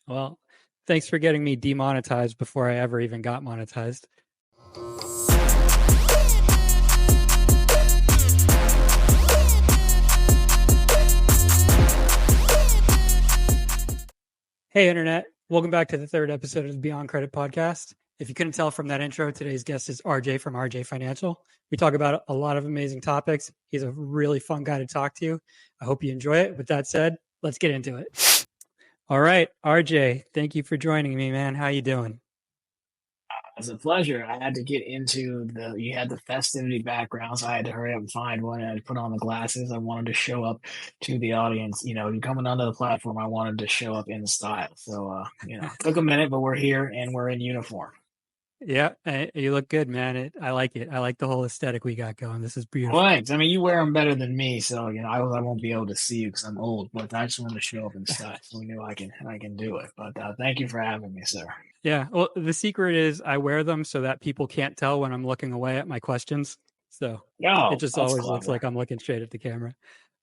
Well, thanks for getting me demonetized before I ever even got monetized. Hey, Internet. Welcome back to the third episode of the Beyond Credit podcast. If you couldn't tell from that intro, today's guest is RJ from RJ Financial. We talk about a lot of amazing topics. He's a really fun guy to talk to. I hope you enjoy it. With that said, let's get into it. All right, RJ, thank you for joining me, man. How you doing? It's a pleasure. I had to get into you had the festivity background, so I had to hurry up and find one. And I put on the glasses. I wanted to show up to the audience. You're coming onto the platform. I wanted to show up in style. So, took a minute, but we're here and we're in uniform. Yeah, you look good, man. I like it. I like the whole aesthetic we got going. This is beautiful. Thanks. I mean, you wear them better than me, so I won't be able to see you because I'm old. But I just wanted to show up in style, so we knew I can do it. But thank you for having me, sir. Yeah, well, the secret is I wear them so that people can't tell when I'm looking away at my questions. So it just always looks like I'm looking straight at the camera.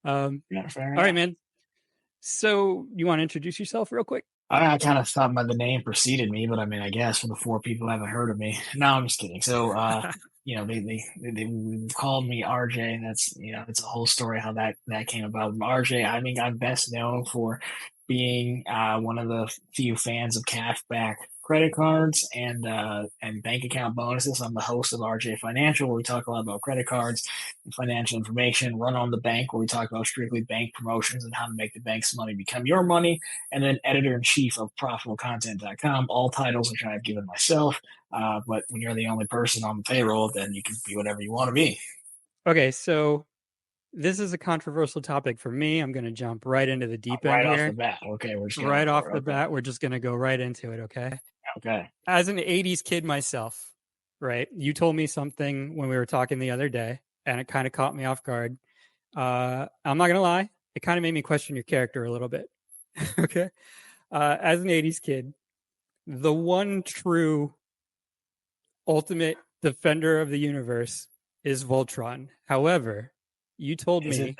All right, man. So you want to introduce yourself real quick? I kind of thought by the name preceded me, but I mean, I guess for the four people who haven't heard of me. No, I'm just kidding. So, they called me RJ, and that's, it's a whole story how that came about. RJ, I mean, I'm best known for being one of the few fans of cashback credit cards and bank account bonuses. I'm the host of RJ Financial, where we talk a lot about credit cards and financial information. Run on the Bank, where we talk about strictly bank promotions and how to make the bank's money become your money. And then editor-in-chief of ProfitableContent.com, all titles which I've given myself. But when you're the only person on the payroll, then you can be whatever you want to be. Okay, so this is a controversial topic for me. I'm going to jump right into the deep end here. Right off the bat. Okay, we're just right off the bat. We're just going to go right into it. Okay. Okay. As an 80s kid myself, right? You told me something when we were talking the other day, and it kind of caught me off guard. I'm not going to lie. It kind of made me question your character a little bit. Okay. As an 80s kid, the one true ultimate defender of the universe is Voltron. However, you told me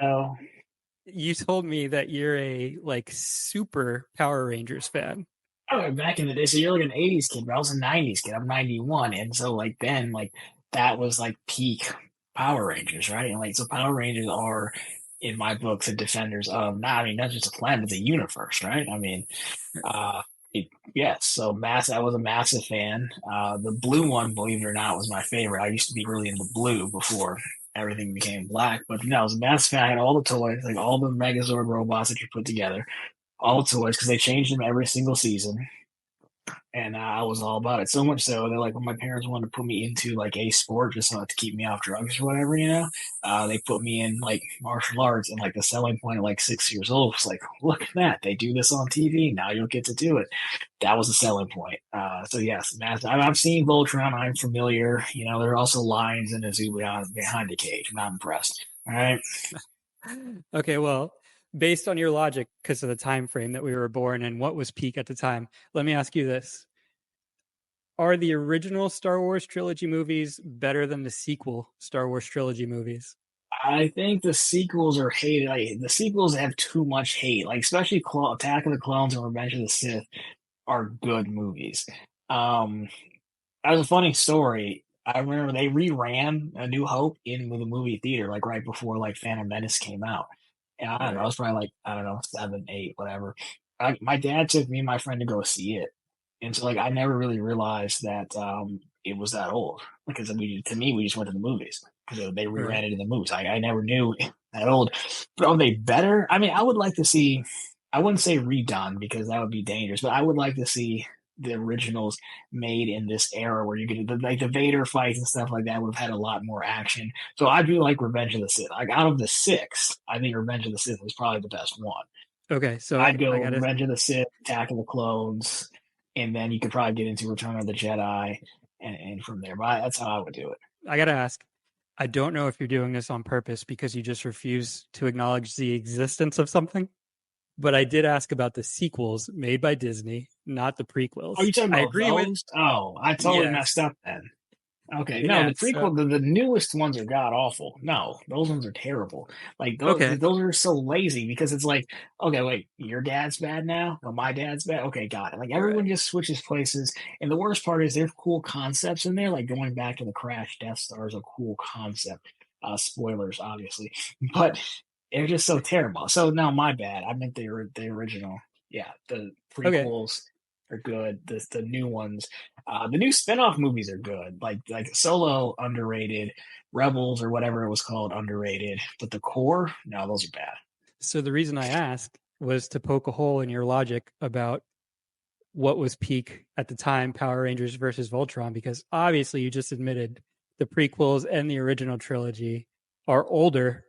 that you're a super Power Rangers fan. Oh, back in the day, so you're like an 80s kid, but I was a 90s kid. I'm 91, and so then that was peak Power Rangers, right? And so Power Rangers are, in my book, the defenders of not just a planet, but the universe, right? I mean, yes. So I was a massive fan. The blue one, believe it or not, was my favorite. I used to be really into blue before everything became black, but I was a massive fan. I had all the toys, like all the Megazord robots that you put together, all the toys, because they changed them every single season. And I was all about it. So much so that when my parents wanted to put me into a sport just to keep me off drugs or whatever, they put me in martial arts, and the selling point at 6 years old was look at that, they do this on TV. Now you'll get to do it. That was the selling point. So yes, I've seen Voltron. I'm familiar. There are also lions in a zoo behind the cage. I'm not impressed. All right. Okay, well, based on your logic, because of the time frame that we were born and what was peak at the time, let me ask you this. Are the original Star Wars trilogy movies better than the sequel Star Wars trilogy movies? I think the sequels are hated. The sequels have too much hate. Especially Attack of the Clones and Revenge of the Sith are good movies. That was a funny story. I remember they reran A New Hope in the movie theater, right before Phantom Menace came out. And I don't know, I was probably 7, 8, whatever. My dad took me and my friend to go see it. And so I never really realized that it was that old. Because to me, we just went to the movies. Because they reran it in the movies. I never knew that old. But are they better? I mean, I would like to see, I wouldn't say redone because that would be dangerous, but I would like to see the originals made in this era where you get the Vader fights and stuff like that would have had a lot more action. So I do like Revenge of the Sith. Out of the 6, I think Revenge of the Sith is probably the best one. Okay, so I'd go Revenge of the Sith, Attack of the Clones, and then you could probably get into Return of the Jedi, and from there. But that's how I would do it. I gotta ask. I don't know if you're doing this on purpose because you just refuse to acknowledge the existence of something. But I did ask about the sequels made by Disney, not the prequels. Oh, you talking about those? Oh, I totally messed up then. Okay, no, Yeah. the So prequel, the newest ones are god awful. No, those ones are terrible. Like okay. those are so lazy because it's like, okay, wait, your dad's bad now? Well, my dad's bad. Okay, got it. Like Right. everyone just switches places, and the worst part is there's cool concepts in there. Like going back to the crash Death Star is a cool concept. Spoilers, obviously, but they're just so terrible. So no, my bad. I meant the original. Yeah, the Okay. prequels are good. The new ones, the new spin-off movies are good. Like Solo underrated, Rebels or whatever it was called underrated, but the core, no, those are bad. So the reason I asked was to poke a hole in your logic about what was peak at the time, Power Rangers versus Voltron, because obviously you just admitted the prequels and the original trilogy are older.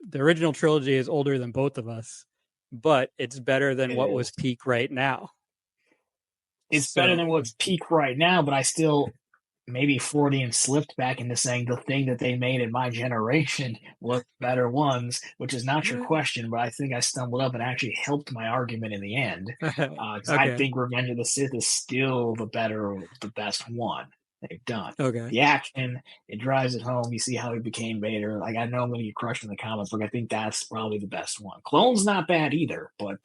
The original trilogy is older than both of us, but it's better than It what was is. peak right now. It's better So, than what's peak right now, but I still maybe Freudian slipped back into saying the thing that they made in my generation was better ones, which is not your question, but I think I stumbled up and actually helped my argument in the end. Because I okay, think Revenge of the Sith is still the best one they've done. okay. The action, it drives it home. You see how he became Vader. Like, I know I'm going to get crushed in the comics, but I think that's probably the best one. Clone's not bad either, but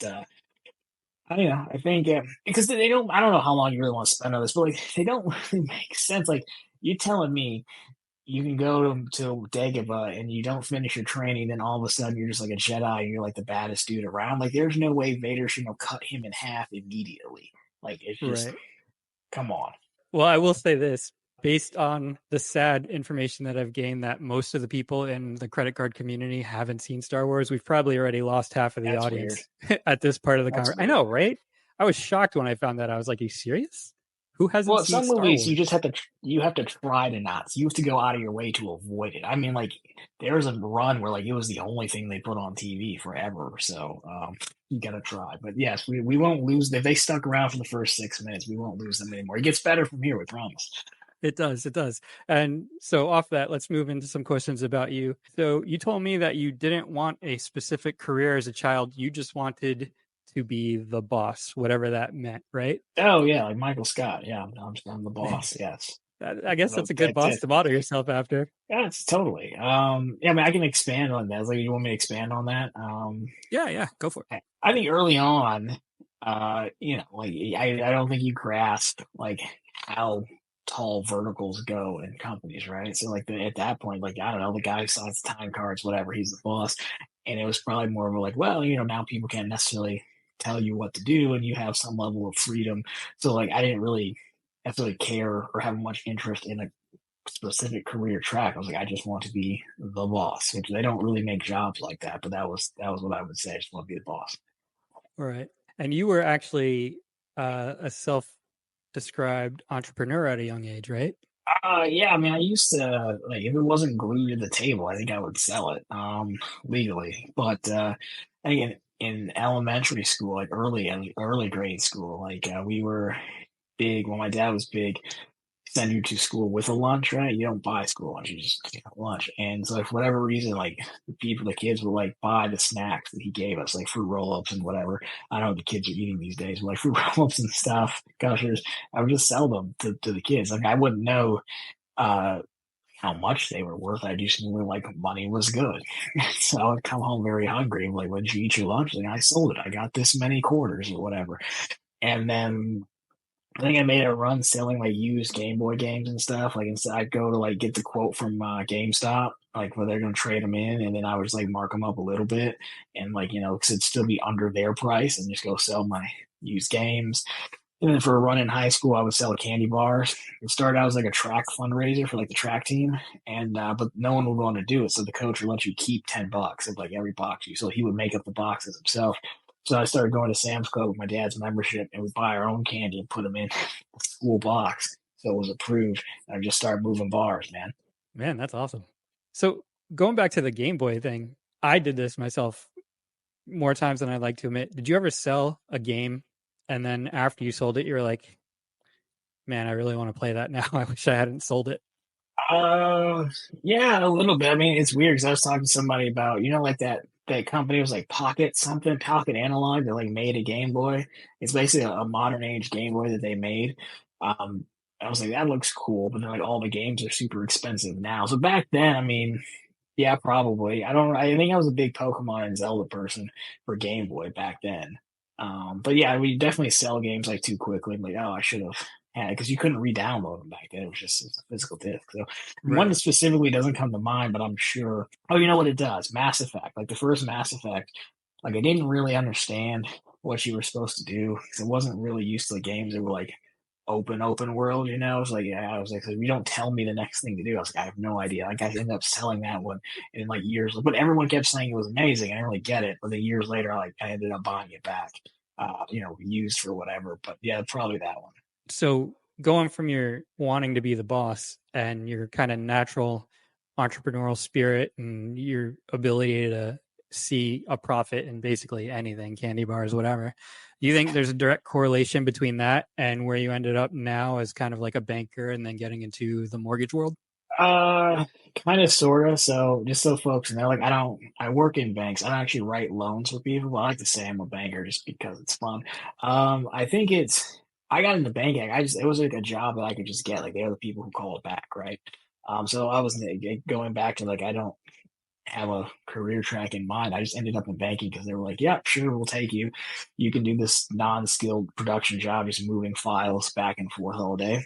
I think because they don't. I don't know how long you really want to spend on this, but like they don't really make sense. Like you telling me you can go to Dagobah and you don't finish your training, then all of a sudden you're just like a Jedi and you're like the baddest dude around. Like there's no way Vader should have cut him in half immediately. Like it's just Right. come on. Well, I will say this based on the sad information that I've gained that most of the people in the credit card community haven't seen Star Wars, we've probably already lost half of the That's weird. audience at this part of the That's conversation. I weird. know, right? I was shocked when I found that. I was like, "Are you serious? Who hasn't Well, seen some Star movies you just Wars?" have to try to not. You have to go out of your way to avoid it. I mean, like there was a run where like it was the only thing they put on TV forever. So you got to try. But yes, we won't lose if they stuck around for the first 6 minutes. We won't lose them anymore. It gets better from here, we promise. It does. It does. And so, off that, let's move into some questions about you. So, you told me that you didn't want a specific career as a child. You just wanted to be the boss, whatever that meant, right? Oh yeah, like Michael Scott. Yeah, I'm the boss. Yes, I guess that's a good that's boss it. to model yourself after. Yeah, it's totally. Yeah, I mean, I can expand on that. Like, you want me to expand on that? Yeah, yeah, go for it. I think early on, like I don't think you grasp like how tall verticals go in companies, right? So like at that point, like I don't know, the guy who signs the time cards, whatever, he's the boss, and it was probably more of a like, well, now people can't necessarily tell you what to do, and you have some level of freedom. So like I didn't really necessarily care or have much interest in a specific career track. I was like, I just want to be the boss, which they don't really make jobs like that, but that was what I would say. I just want to be the boss. All right. And you were actually a self described entrepreneur at a young age, right? Yeah, I mean, I used to like if it wasn't glued to the table, I think I would sell it, legally. But I think in elementary school, like early grade school, like we were big. Well, my dad was big. Send you to school with a lunch, right? You don't buy school lunch, you just get lunch. And so, for whatever reason, like the kids would like buy the snacks that he gave us, like fruit roll ups and whatever. I don't know what the kids are eating these days, but like fruit roll ups and stuff, gushers. I would just sell them to the kids. Like, I wouldn't know uh, how much they were worth. I just knew like money was good. So I would come home very hungry. I'm like, when did you eat your lunch? Like, I sold it. I got this many quarters or whatever. And then I think I made a run selling like used Game Boy games and stuff. Like instead, I'd go to like get the quote from GameStop, like where they're gonna trade them in, and then I would just like mark them up a little bit, and like because it'd still be under their price, and just go sell my used games. And then for a run in high school, I would sell candy bars. It started out as like a track fundraiser for like the track team, and but no one would want to do it, so the coach would let you keep $10 of like every box you. So he would make up the boxes himself. So I started going to Sam's Club with my dad's membership, and we'd buy our own candy and put them in the school box, so it was approved. And I just started moving bars, man. Man, that's awesome. So, going back to the Game Boy thing, I did this myself more times than I'd like to admit. Did you ever sell a game and then after you sold it, you were like, man, I really want to play that now. I wish I hadn't sold it. Uh, yeah, a little bit. I mean, it's weird because I was talking to somebody about, like that company was like Pocket something, Pocket Analog that like made a Game Boy. It's basically a modern age Game Boy that they made. Um, I was like, that looks cool, but then like all the games are super expensive now. So back then, I mean, yeah, probably. I don't. I think I was a big Pokemon and Zelda person for Game Boy back then. But yeah, we definitely sell games like too quickly. Like, oh, I should have had because you couldn't re-download them back then. It was just a physical disc. So one that Right. specifically doesn't come to mind, but I'm sure. Oh, you know what it does? Mass Effect. Like the first Mass Effect. Like I didn't really understand what you were supposed to do because I wasn't really used to the games that were like open world, you know. It's like, yeah, I was like, so you don't tell me the next thing to do. I was like, I have no idea. Like I ended up selling that one in like years, but everyone kept saying it was amazing. I didn't really get it, but then years later, like I ended up buying it back, used for whatever. But yeah, probably that one. So going from your wanting to be the boss and your kind of natural entrepreneurial spirit and your ability to see a profit in basically anything, candy bars, whatever. Do you think there's a direct correlation between that and where you ended up now as kind of like a banker and then getting into the mortgage world? Uh, Kind of, sort of. So just so folks know, like I work in banks. I don't actually write loans for people. But I like to say I'm a banker just because it's fun. I think I got into banking. It was like a job that I could just get. Like they're the people who call it back, right? So I was going back to like I don't have a career track in mind. I just ended up in banking because they were like, "Yeah, sure, we'll take you. You can do this non-skilled production job, just moving files back and forth all day."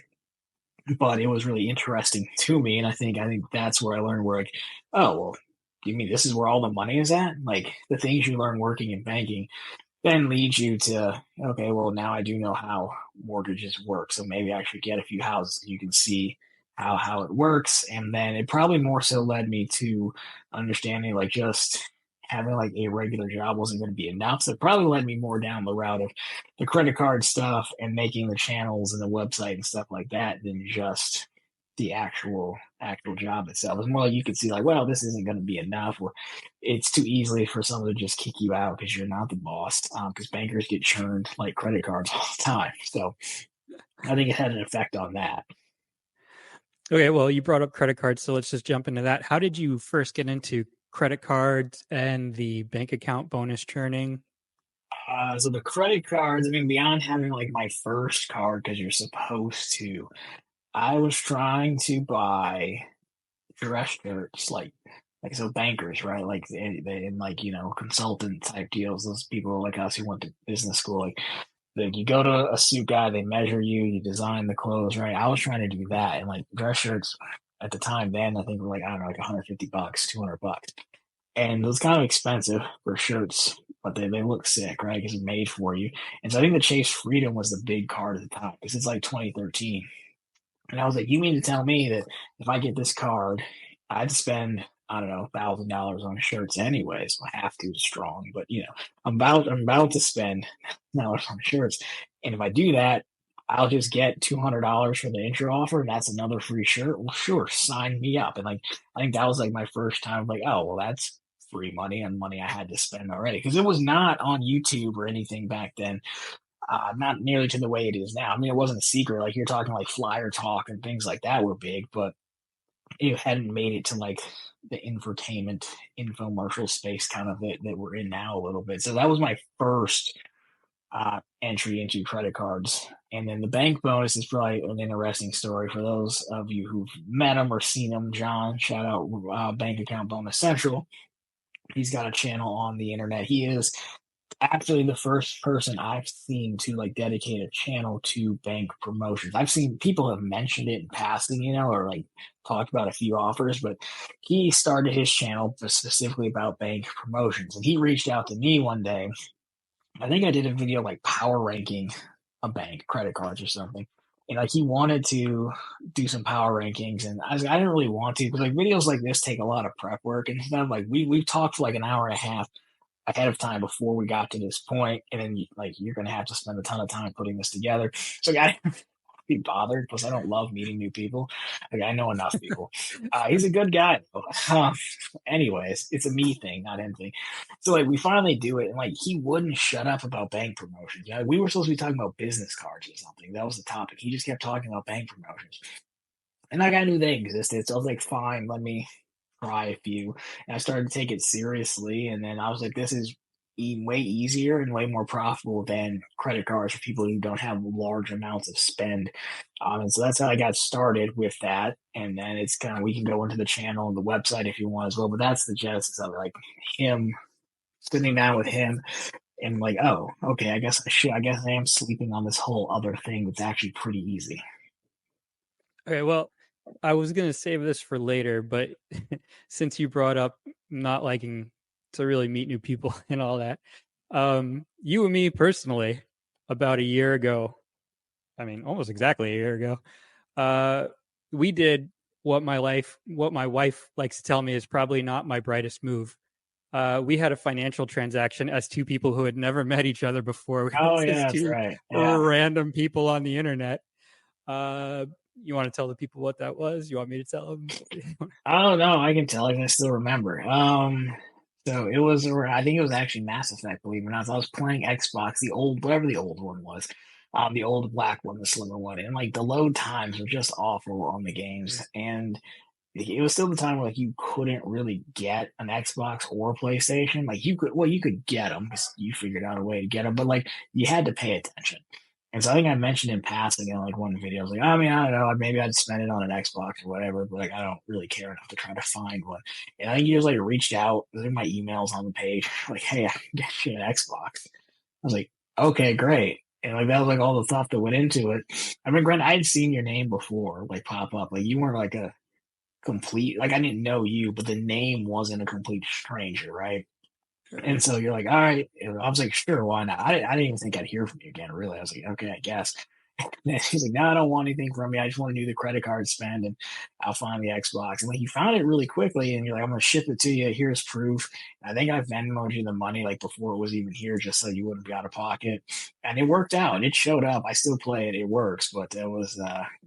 But it was really interesting to me, and I think that's where I learned where like, oh well, you mean this is where all the money is at? Like the things you learn working in banking then leads you to, okay, well, now I do know how mortgages work. So maybe I should get a few houses. You can see how it works. And then it probably more so led me to understanding like just having like a regular job wasn't going to be enough. So it probably led me more down the route of the credit card stuff and making the channels and the website and stuff like that than just the actual job itself. It's more like you could see like, well, this isn't going to be enough, or it's too easily for someone to just kick you out because you're not the boss. Because bankers get churned like credit cards all the time. So I think it had an effect on that. Okay, well, you brought up credit cards, so let's just jump into that. How did you first get into credit cards and the bank account bonus churning? So the credit cards, I mean, beyond having like my first card because you're supposed to, I was trying to buy dress shirts like so bankers, right? Like in like consultant type deals. Those people like us who went to business school, like you go to a suit guy, they measure you, you design the clothes, right? I was trying to do that, and like dress shirts at the time then I think were like I don't know like 150 bucks, 200 bucks, and it was kind of expensive for shirts, but they look sick, right? Because it's made for you. And so I think the Chase Freedom was the big card at the time because it's like 2013. And I was like, you mean to tell me that if I get this card, I'd spend, I don't know, $1,000 on shirts anyway. So I have to strong, but I'm about to spend dollars on shirts. And if I do that, I'll just get $200 for the intro offer, and that's another free shirt. Well, sure, sign me up. And like, I think that was like my first time, like, oh, well, that's free money and money I had to spend already because it was not on YouTube or anything back then, not nearly to the way it is now. I mean, it wasn't a secret. Like you're talking like Flyer Talk and things like that were big, but it hadn't made it to like the infotainment infomercial space kind of that we're in now a little bit. So that was my first entry into credit cards. And then the bank bonus is probably an interesting story for those of you who've met him or seen him. John, shout out Bank Account Bonus Central. He's got a channel on the internet. He is actually the first person I've seen to like dedicate a channel to bank promotions. I've seen people have mentioned it in passing, or like talked about a few offers, but he started his channel specifically about bank promotions. And he reached out to me one day. I think I did a video like power ranking a bank, credit cards or something. And like he wanted to do some power rankings, and I didn't really want to because like videos like this take a lot of prep work and stuff. Like we've talked for like an hour and a half ahead of time before we got to this point, and then like you're gonna have to spend a ton of time putting this together. So like, I didn't be bothered because I don't love meeting new people. Like I know enough people. He's a good guy. Anyways, it's a me thing, not him thing. So like we finally do it, and like he wouldn't shut up about bank promotions. We were supposed to be talking about business cards or something. That was the topic. He just kept talking about bank promotions, and like I knew they existed. So I was like, fine, let me try a few. And I started to take it seriously. And then I was like, this is way easier and way more profitable than credit cards for people who don't have large amounts of spend. And so that's how I got started with that. And then it's kind of, we can go into the channel and the website if you want as well. But that's the genesis of it, like him sitting down with him and like, oh, okay, I guess I am sleeping on this whole other thing that's actually pretty easy. Okay, well, I was gonna save this for later, but since you brought up not liking to really meet new people and all that, you and me personally, about a year ago, I mean, almost exactly a year ago, uh, we did what my wife likes to tell me is probably not my brightest move. We had a financial transaction as two people who had never met each other before. We were Oh yeah, just that's two right. Yeah. random people on the internet. You want to tell the people what that was? You want me to tell them? Oh no, I can tell. I still remember. So it was. I think it was actually Mass Effect. Believe it or not, so I was playing Xbox, the old, whatever the old one was, the old black one, the slimmer one, and like the load times were just awful on the games, and it was still the time where like you couldn't really get an Xbox or a PlayStation. Like you could get them because you figured out a way to get them, but like you had to pay attention. And so I think I mentioned in passing in like one video, I was like, I mean, I don't know, like maybe I'd spend it on an Xbox or whatever, but like I don't really care enough to try to find one. And I think he just like reached out, there's my emails on the page, like, hey, I can get you an Xbox. I was like, okay, great. And like that was like all the thought that went into it. I mean, Grant, I had seen your name before, like pop up. Like you weren't like a complete, like I didn't know you, but the name wasn't a complete stranger, right? And so you're like, all right. And I was like, sure, why not? I didn't even think I'd hear from you again, really. I was like, okay, I guess. And he's like, no, I don't want anything from you. I just want to do the credit card spend and I'll find the Xbox. And like you found it really quickly and you're like, I'm gonna ship it to you. Here's proof. And I think I Venmoed you the money like before it was even here, just so you wouldn't be out of pocket. And it worked out. It showed up. I still play it. It works, but it was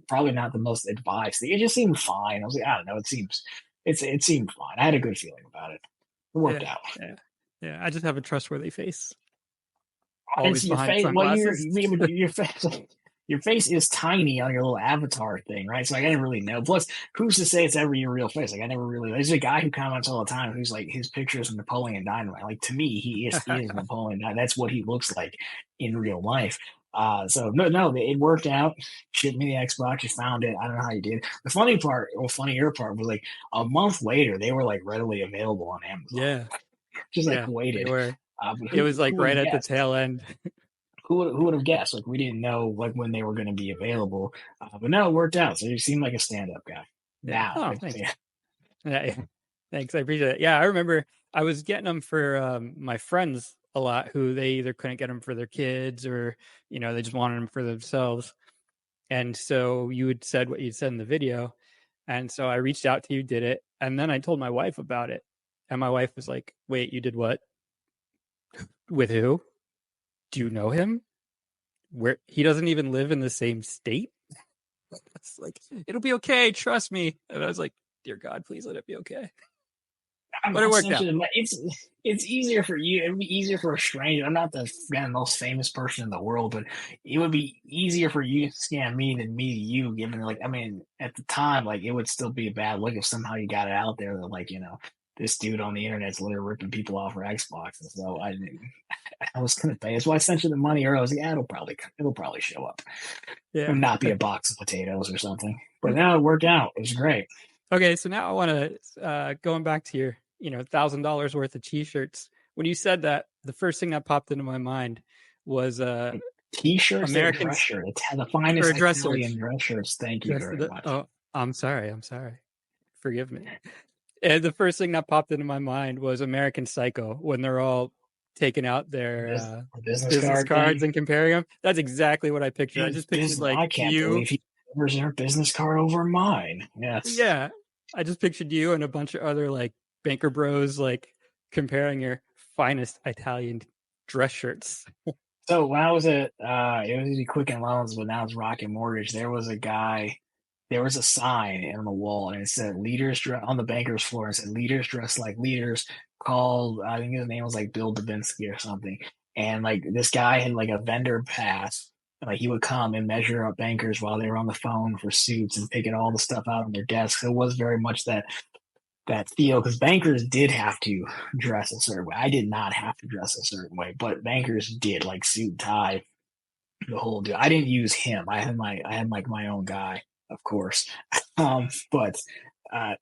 probably not the most advised thing. It just seemed fine. I was like, I don't know. It seemed fine. I had a good feeling about it. It worked Yeah, out. yeah, yeah. I just have a trustworthy face, I didn't always see your behind face. Well, sunglasses. your face is tiny on your little avatar thing, right? So like, I didn't really know. Plus, who's to say it's ever your real face? Like I never really. There's a guy who comments all the time who's like his pictures of Napoleon Dynamite. Like to me, he is Napoleon Dynamite. That's what he looks like in real life. So no, it worked out. Shipped me the Xbox. You found it. I don't know how you did. The funny part, or funnier part, was like a month later, they were like readily available on Amazon. Yeah, Just like yeah, they waited. were. But It was who like would right have at the guessed? tail end. Who would have guessed? Like we didn't know like when they were going to be available, but no, it worked out. So you seem like a stand-up guy. Yeah. Now, Oh, it's, thanks. yeah. Yeah, yeah. Thanks. I appreciate it. Yeah, I remember I was getting them for my friends a lot who they either couldn't get them for their kids or, they just wanted them for themselves. And so you had said what you said in the video. And so I reached out to you, did it. And then I told my wife about it. And my wife was like, wait, you did what? With who? Do you know him? Where he doesn't even live in the same state? It's like, it'll be okay. Trust me. And I was like, dear God, please let it be okay. I'm But it not worked out. sensitive. It's easier for you. It'd be easier for a stranger. I'm not the most famous person in the world, but it would be easier for you to scam me than me to you. Given like, I mean, at the time, like it would still be a bad look if somehow you got it out there that like this dude on the internet's literally ripping people off for Xbox. And so I was gonna pay. That's why I sent you the money earlier. I was like, yeah, it'll probably show up Yeah. and not be a box of potatoes or something. But now it worked out. It was great. Okay, so now I want to going back to your, $1,000 worth of t-shirts. When you said that, the first thing that popped into my mind was T-shirts, they're dress Americans shirts. The finest or dress Italian shirts. dress shirts. Thank you very much. Oh, I'm sorry. I'm sorry. Forgive me. And the first thing that popped into my mind was American Psycho when they're all taking out their The business business card cards thing. and comparing them. That's exactly what I pictured. I His just pictured business. like I can't you. believe he delivers their business card over mine. Yes. Yeah, I just pictured you and a bunch of other like banker bros like comparing your finest Italian dress shirts. So when I was at it was usually Quicken Loans, but now it's Rocket Mortgage. There was a sign on the wall, and it said "Leaders dress" on the banker's floor. It said "Leaders dress like leaders." Called, I think his name was like Bill Dubinsky or something. And like this guy had like a vendor pass. Like he would come and measure up bankers while they were on the phone for suits and picking all the stuff out on their desks. It was very much that that feel, because bankers did have to dress a certain way. I did not have to dress a certain way, but bankers did, like suit tie, the whole deal. I didn't use him. I had like my own guy, of course. But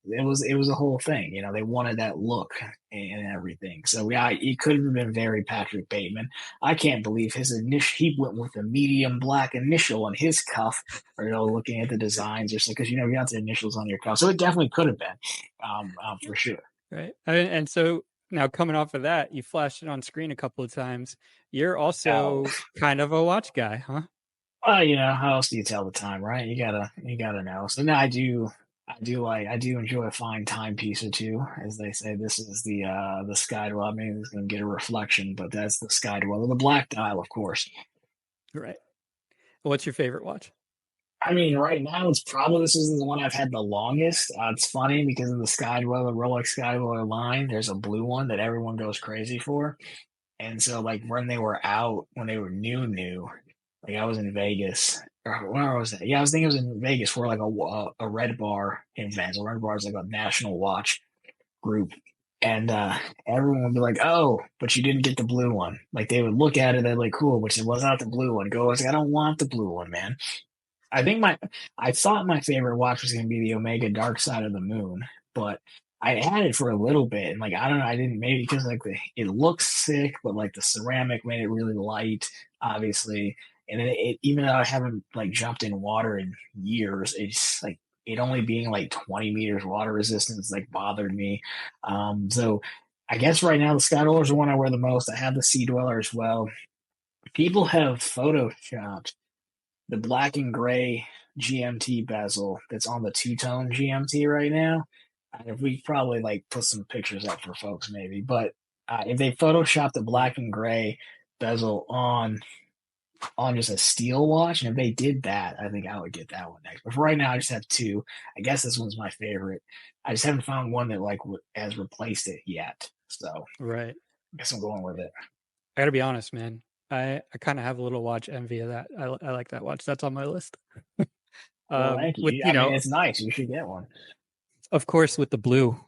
it was a whole thing. You know, they wanted that look and everything. So yeah, it could have been very Patrick Bateman. I can't believe his initial. He went with a medium black initial on his cuff, or looking at the designs or something, because you got the initials on your cuff. So it definitely could have been, for sure. Right. And so now coming off of that, you flashed it on screen a couple of times. You're Now, also kind of a watch guy, huh? well, how else do you tell the time, right? You gotta know. So now I do enjoy a fine timepiece or two, as they say. This is the sky dweller. I mean, it's gonna get a reflection, but that's the sky dweller, the black dial, of course. Right. What's your favorite watch? I mean, right now it's probably this is the one I've had the longest. It's funny because in the sky dweller Rolex sky dweller line, there's a blue one that everyone goes crazy for. And so, like, when they were out, when they were new, like I was in Vegas, or where was that? Yeah, I was thinking it was in Vegas for like a Red Bar event. So Red Bar is like a national watch group, and everyone would be like, "Oh, but you didn't get the blue one." Like they would look at it, they're like, "Cool," but it was not the blue one. Go, I was like, "I don't want the blue one, man." I think I thought my favorite watch was going to be the Omega Dark Side of the Moon, but I had it for a little bit, and like I don't know, I didn't, maybe because like it looks sick, but like the ceramic made it really light, obviously, and even though I haven't like jumped in water in years, it's like it only being like 20 meters water resistance like bothered me. So I guess right now the Sky Dweller is the one I wear the most. I have the Sea Dweller as well. People have photoshopped the black and gray GMT bezel that's on the two-tone GMT right now. If we probably like put some pictures up for folks maybe, but if they Photoshop the black and gray bezel on just a steel watch, and if they did that, I think I would get that one next. But for right now, I just have two. I guess this one's my favorite. I just haven't found one that like has replaced it yet. So Right. I guess I'm going with it. I gotta be honest, man. I kind of have a little watch envy of that. I like that watch. That's on my list. Well, thank With you. I mean, it's nice. You should get one. of course, with the blue.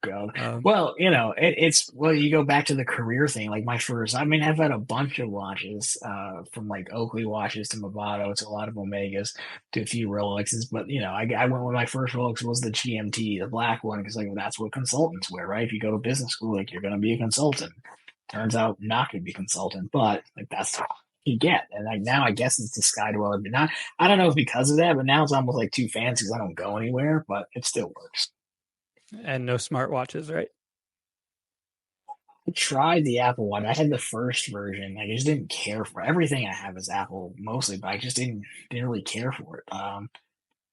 God. Um, Well, it's well, you go back to the career thing. Like my first, I mean, I've had a bunch of watches, from like Oakley watches to Movado to a lot of Omegas to a few Rolexes. But I went with my first Rolex was the GMT, the black one, because like that's what consultants wear, right? If you go to business school, like you're going to be a consultant. Turns out not going to be a consultant, but like that's what you get. And like now, I guess it's the Sky Dweller, but not. I don't know if because of that, but now it's almost like too fancy because I don't go anywhere, but it still works. and no smartwatches, right? I tried the Apple Watch. I had the first version. I just didn't care for it. Everything I have is Apple mostly, but I just didn't really care for it.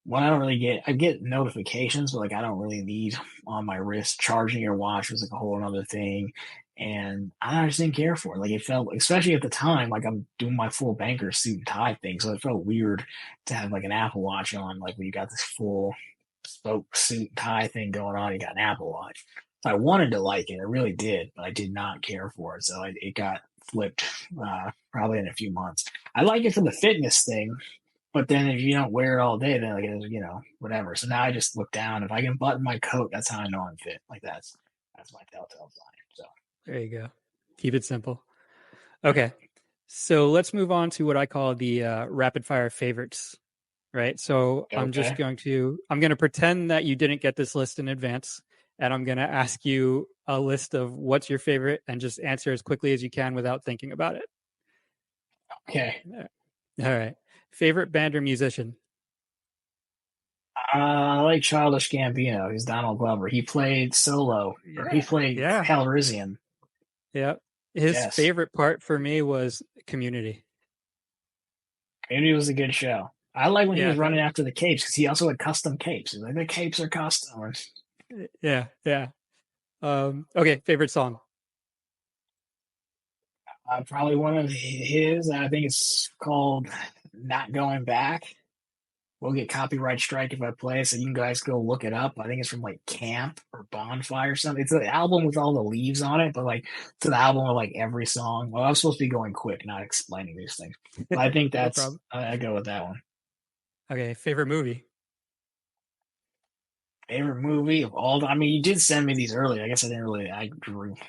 One I don't really get. I get notifications, but like I don't really need on my wrist. Charging your watch was like a whole other thing, and I just didn't care for it. Like it felt, especially at the time, like I'm doing my full banker suit and tie thing, so it felt weird to have like an Apple Watch on. Like when you got this full spoke suit and tie thing going on, you got an Apple Watch. So I wanted to like it, I really did, but I did not care for it. So it got flipped, probably in a few months. I like it for the fitness thing, but then if you don't wear it all day, then like whatever. So now I just look down. If I can button my coat, that's how I know I'm fit. Like that's my telltale sign. So There you go. Keep it simple. Okay. So let's move on to what I call the rapid fire favorites. Right. So I'm okay, going to pretend that you didn't get this list in advance. And I'm going to ask you a list of what's your favorite and just answer as quickly as you can without thinking about it. okay. All right. Favorite band or musician? I like Childish Gambino. He's Donald Glover. He played solo, or he Yeah. played Yeah. Calrissian. Yeah. His Yes, favorite part for me was Community. Community was a good show. I like when he Yeah. was running after the capes because he also had custom capes. He's like, the capes are custom. Yeah. Yeah. Okay. Favorite song? Probably one of his. I think it's called "Not Going Back." We'll get copyright strike if I play, so you guys go look it up. I think it's from like Camp or Bonfire or something. It's an album with all the leaves on it, but like it's an album with like every song. Well, I'm supposed to be going quick, not explaining these things. But I think No that's problem. I go with that one. Okay. Favorite movie? Favorite movie of all. I mean, you did send me these earlier. I guess I didn't really.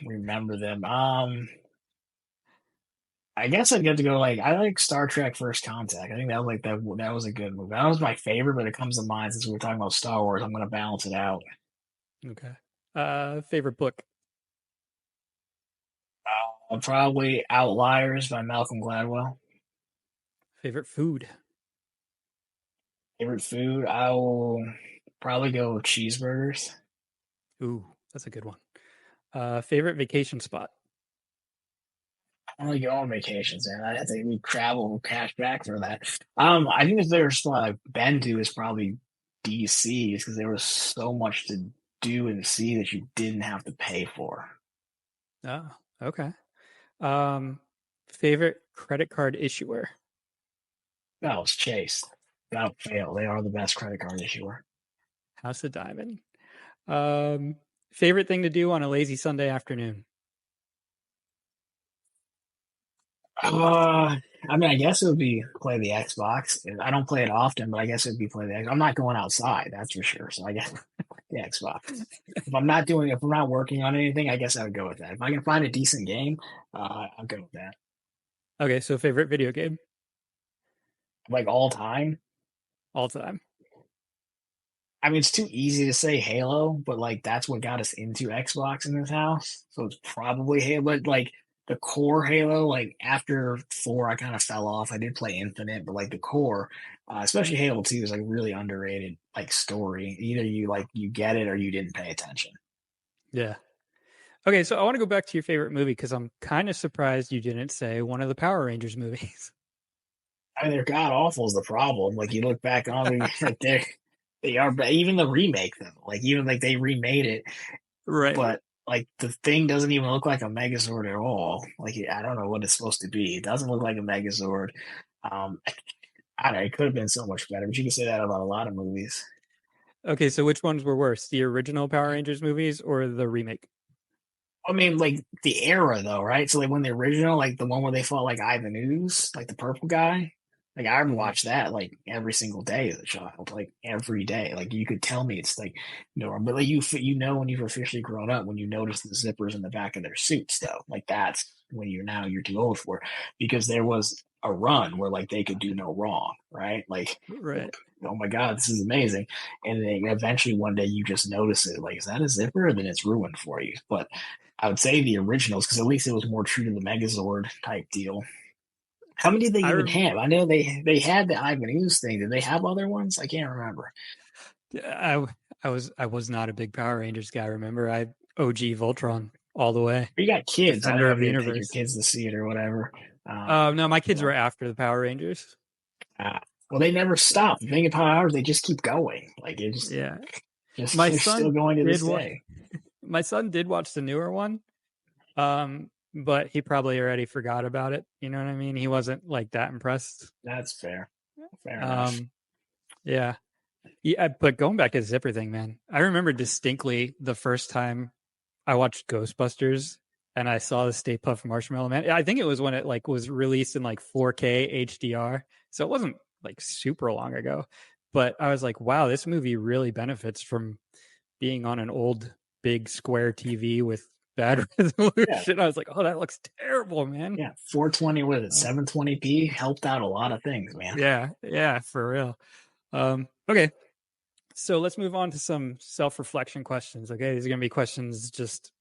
Remember them. I guess I'd get to go like I like Star Trek First Contact. I think that was like that was a good movie. That was my favorite, but it comes to mind since we were talking about Star Wars. I'm gonna balance it out. Okay. Favorite book? Probably Outliers by Malcolm Gladwell. Favorite food? Favorite food? I will probably go with cheeseburgers. Ooh, that's a good one. Favorite vacation spot? I only go on vacations, man. I think we travel cash back for that. I think the favorite spot I've been to is probably DC, because there was so much to do and see that you didn't have to pay for. Oh, okay. Um, Favorite credit card issuer? That was Chase. Without fail, they are the best credit card issuer. House of Diamond. Um, Favorite thing to do on a lazy Sunday afternoon? I mean, I guess it would be play the Xbox. I don't play it often, but I guess it'd be play the Xbox. I'm not going outside, that's for sure. So I guess the Xbox. If I'm not working on anything, I guess I would go with that. If I can find a decent game, I'll go with that. Okay, so favorite video game Like all time. all time. I mean, it's too easy to say Halo, but like that's what got us into Xbox in this house. So it's probably Halo. But like the core Halo, like after four, I kind of fell off. I did play Infinite, but like the core, especially Halo 2, is like really underrated. Like story, either you get it or you didn't pay attention. Yeah. Okay, so I want to go back to your favorite movie because I'm kind of surprised you didn't say one of the Power Rangers movies. I mean, they're god awful is the problem. Like you look back on them, like they are. But even the remake though, like even like they remade it, Right. but like the thing doesn't even look like a Megazord at all. Like I don't know what it's supposed to be. It doesn't look like a Megazord. Um, I don't know. It could have been so much better, but you can say that about a lot of movies. Okay, so which ones were worse, the original Power Rangers movies or the remake? I mean, like the era though, right? So like when the original, like the one where they fought like Ivan Ooze, like the purple guy, like I Mm-hmm. watched that like every single day as a child, like every day. Like you could tell me it's like normal, but like you know when you've officially grown up when you notice the zippers in the back of their suits though, like that's when you're too old for it, because there was a run where like they could do no wrong, right? Like Right. oh my god, this is amazing, and then eventually one day you just notice it, like is that a zipper? And then it's ruined for you, but. I would say the originals because at least it was more true to the Megazord type deal. How many did they I even rem- have? I know they had the Ivan Ooze thing. Did they have other ones? I can't remember. I I was not a big Power Rangers guy, remember? I OG Voltron all the way. But you got kids. I don't Defender know of if the you didn't take your universe. kids to see it or whatever. No, my kids Well, were after the Power Rangers. uh, well, they never stop. The thing about ours, they just keep going. Like it Yeah. just My they're still son going to did this wa- day. my son did watch the newer one. But he probably already forgot about it. You know what I mean? He wasn't like that impressed. That's fair. Fair enough. Um, yeah. Yeah, but going back to the zipper thing, man, I remember distinctly the first time I watched Ghostbusters and I saw the Stay Puft Marshmallow Man. I think it was when it like was released in like 4K HDR. So it wasn't like super long ago. But I was like, wow, this movie really benefits from being on an old big square TV with bad Yeah, resolution. I was like, oh, that looks terrible, man. yeah. 420 with it, Uh, 720p helped out a lot of things, man. yeah, yeah, for real. Okay, so let's move on to some self-reflection questions. Okay, these are gonna be questions just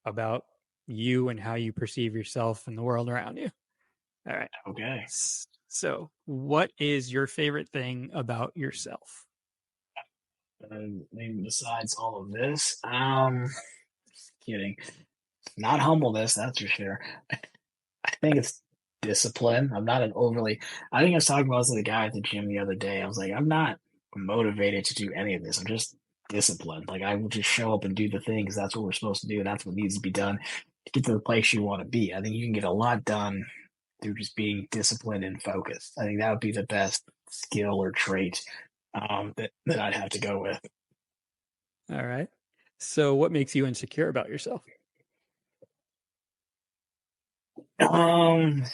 about you and how you perceive yourself and the world around you. All right. Okay. So, what is your favorite thing about yourself? Maybe besides all of this, just kidding. Not humbleness, that's for sure. I think it's discipline. I'm not an overly. I think I was talking about this to the guy at the gym the other day. I was like, I'm not motivated to do any of this. I'm just disciplined. Like I will just show up and do the things. That's what we're supposed to do. And that's what needs to be done to get to the place you want to be. I think you can get a lot done through just being disciplined and focused. I think that would be the best skill or trait that I'd have to go with. All right. So, what makes you insecure about yourself? Um,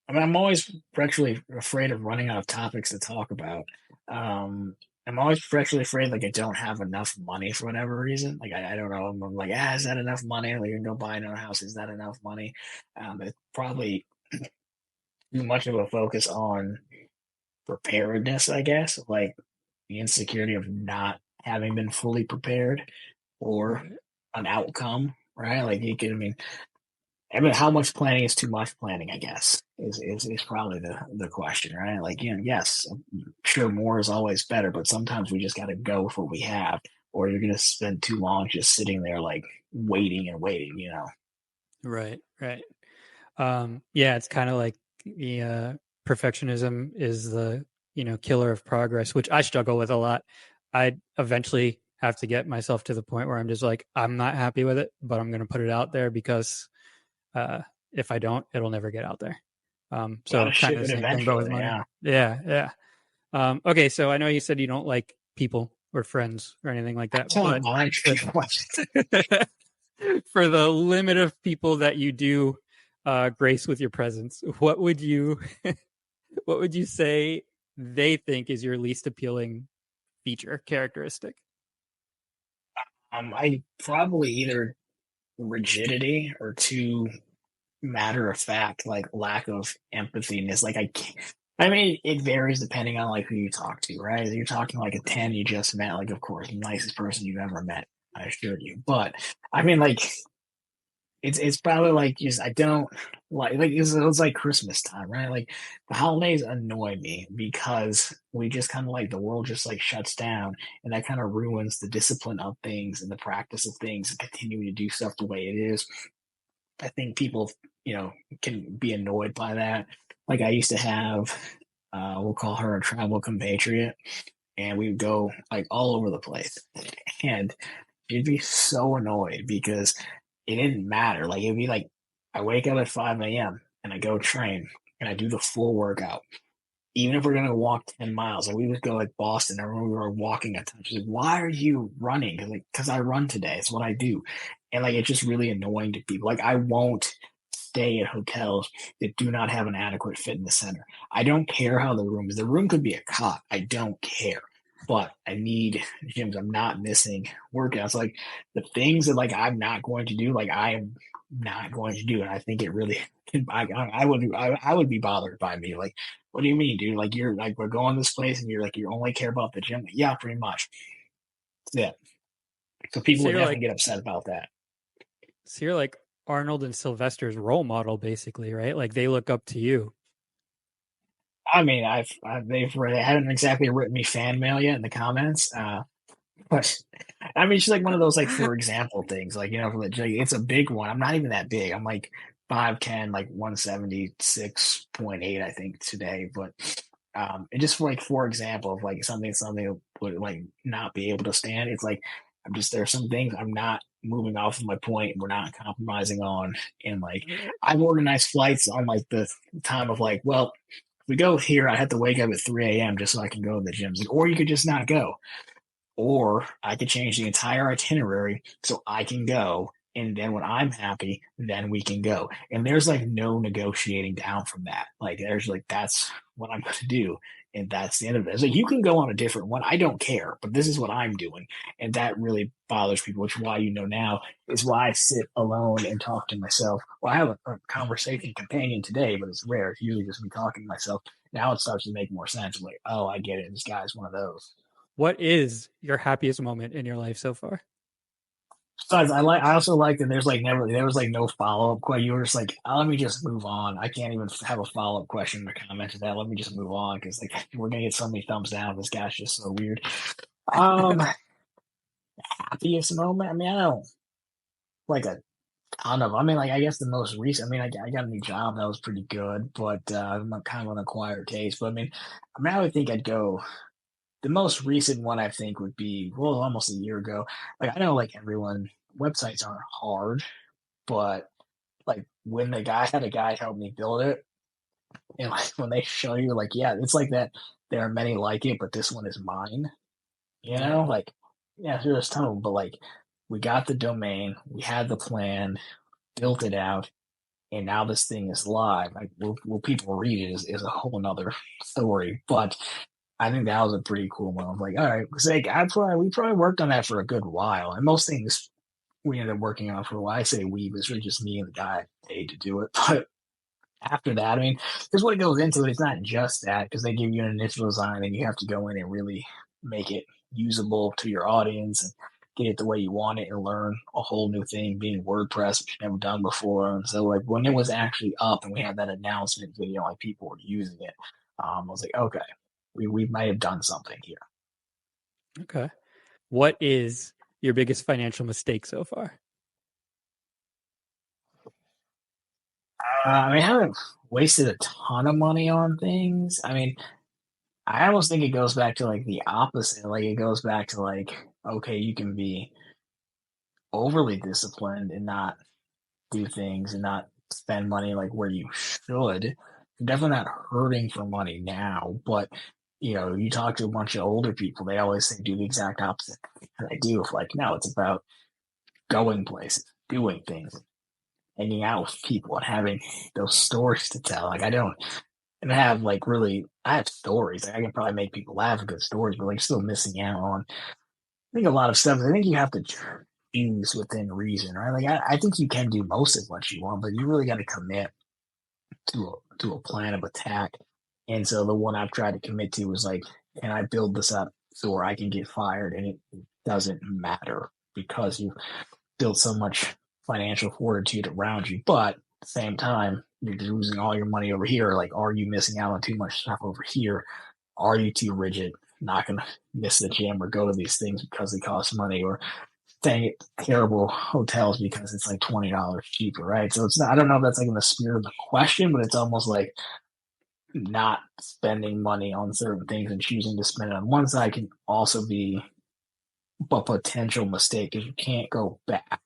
I mean, I'm always actually afraid of running out of topics to talk about. Um, I'm always perpetually afraid like I don't have enough money for whatever reason. Like I don't know. I'm like, is that enough money? Like you can go buy another house. Is that enough money? It's probably too much of a focus on preparedness, I guess. Like the insecurity of not having been fully prepared or Right. an outcome, right? Like you can, I mean, how much planning is too much planning? I guess is probably the question, right? Like, yes, I'm sure more is always better, but sometimes we just got to go with what we have, or you're gonna spend too long just sitting there like waiting and waiting, you know? Right. Right. Yeah, it's kind of like the perfectionism is the killer of progress, which I struggle with a lot. I eventually have to get myself to the point where I'm just like, I'm not happy with it, but I'm going to put it out there because uh, if I don't, it'll never get out there. Got to So kind ship of the it same thing, but with eventually, money. yeah. Yeah, yeah. Okay, so I know you said you don't like people or friends or anything like I that, don't but mind for, people. for the limit of people that you do grace with your presence, what would you say they think is your least appealing feature characteristic? I probably either rigidity or too matter of fact, like lack of empathy. And it's like I can't. I mean, it varies depending on like who you talk to, right? If you're talking like a 10 you just met, like of course, the nicest person you've ever met, I assure you. But I mean, like it's probably like just I don't like it's like Christmas time, right? Like the holidays annoy me because we just kind of like the world just like shuts down, and that kind of ruins the discipline of things and the practice of things and continuing to do stuff the way it is. I think people, can be annoyed by that. Like I used to have, we'll call her a travel compatriot, and we would go like all over the place, and she'd be so annoyed because it didn't matter. Like it'd be like I wake up at 5 a.m. and I go train and I do the full workout. Even if we're gonna walk 10 miles, like we would go like Boston. I remember we were walking at times. She's like, "Why are you running?" Because I run today. It's what I do, and like it's just really annoying to people. Like I won't stay at hotels that do not have an adequate fitness center. I don't care how the room is. The room could be a cot. I don't care, but I need gyms. I'm not missing workouts. Like the things that like I'm not going to do. Like I am not going to do, and I think it really. I would be bothered by me like what do you mean, dude? Like you're like we're going this place and you're like you only care about the gym? Yeah, pretty much. That's it. So people So would you're definitely like, get upset about that. so you're like Arnold and Sylvester's role model, basically, right? Like they look up to you. I mean, they haven't exactly written me fan mail yet in the comments, but I mean, it's just like one of those like for example things. Like like, it's a big one. I'm not even that big. I'm like 5'10", like 176.8, I think today. But and just for like for example of like something would like not be able to stand. It's like I'm just there are some things I'm not moving off of my point. We're not compromising on, and like Right. I've organized flights on like the time of like, well, if we go here, I have to wake up at 3 a.m. just so I can go to the gyms, or you could just not go, or I could change the entire itinerary so I can go. And then when I'm happy, then we can go. And there's like no negotiating down from that. Like there's like that's what I'm going to do, and that's the end of it. It's like you can go on a different one. I don't care, but this is what I'm doing, and that really bothers people. Which is why now is why I sit alone and talk to myself. Well, I have a conversation companion today, but it's rare. It's usually just me talking to myself. Now it starts to make more sense. I'm like, oh, I get it. This guy's one of those. What is your happiest moment in your life so far? Besides, I also like that there was like no follow up question. You were just like, let me just move on. I can't even have a follow up question or comment to that. Let me just move on because like we're gonna get so many thumbs down. This guy's just so weird. Um, happiest moment. I mean, I don't like a ton of. I mean, like I guess the most recent. I mean, I got a new job that was pretty good, but I'm kind of an acquired taste. But I would think I'd go. The most recent one I think would be well, almost a year ago. Like I know, like everyone, websites aren't hard, but like when the guy had a guy help me build it, and like when they show you, like, yeah, it's like that. There are many like it, but this one is mine. Yeah. Like, yeah, there's a ton of them, but like, we got the domain, we had the plan, built it out, and now this thing is live. Like, will people read it is a whole another story. But I think that was a pretty cool one. I was like, all right, it's like we probably worked on that for a good while, and most things we ended up working on for a while. I say we, but it's really just me and the guy I paid to do it. But after that, I mean, because what goes into it, it's not just that, because they give you an initial design and you have to go in and really make it usable to your audience and get it the way you want it and learn a whole new thing being WordPress, which you've never done before. And so, like, when it was actually up and we had that announcement video, like, people were using it, I was like, okay, we might have done something here. Okay. What is your biggest financial mistake so far? I mean, I haven't wasted a ton of money on things. I mean, I almost think it goes back to like the opposite. Like it goes back to like, okay, you can be overly disciplined and not do things and not spend money like where you should. You're definitely not hurting for money now, but you talk to a bunch of older people, they always say do the exact opposite. And I do. Like, no, it's about going places, doing things, hanging out with people, and having those stories to tell. Like, and I have like really, I have stories. Like, I can probably make people laugh with good stories, but like still missing out on. I think a lot of stuff. I think you have to choose within reason, right? Like I think you can do most of what you want, but you really got to commit to a plan of attack. And so the one I've tried to commit to was like, can I build this up so where I can get fired and it doesn't matter because you built so much financial fortitude around you, but at the same time, you're losing all your money over here. Like, are you missing out on too much stuff over here? Are you too rigid, not going to miss the gym or go to these things because they cost money, or staying at terrible hotels because it's like $20 cheaper, right? So it's not, I don't know if that's like in the spirit of the question, but it's almost like not spending money on certain things and choosing to spend it on one side can also be a potential mistake because you can't go back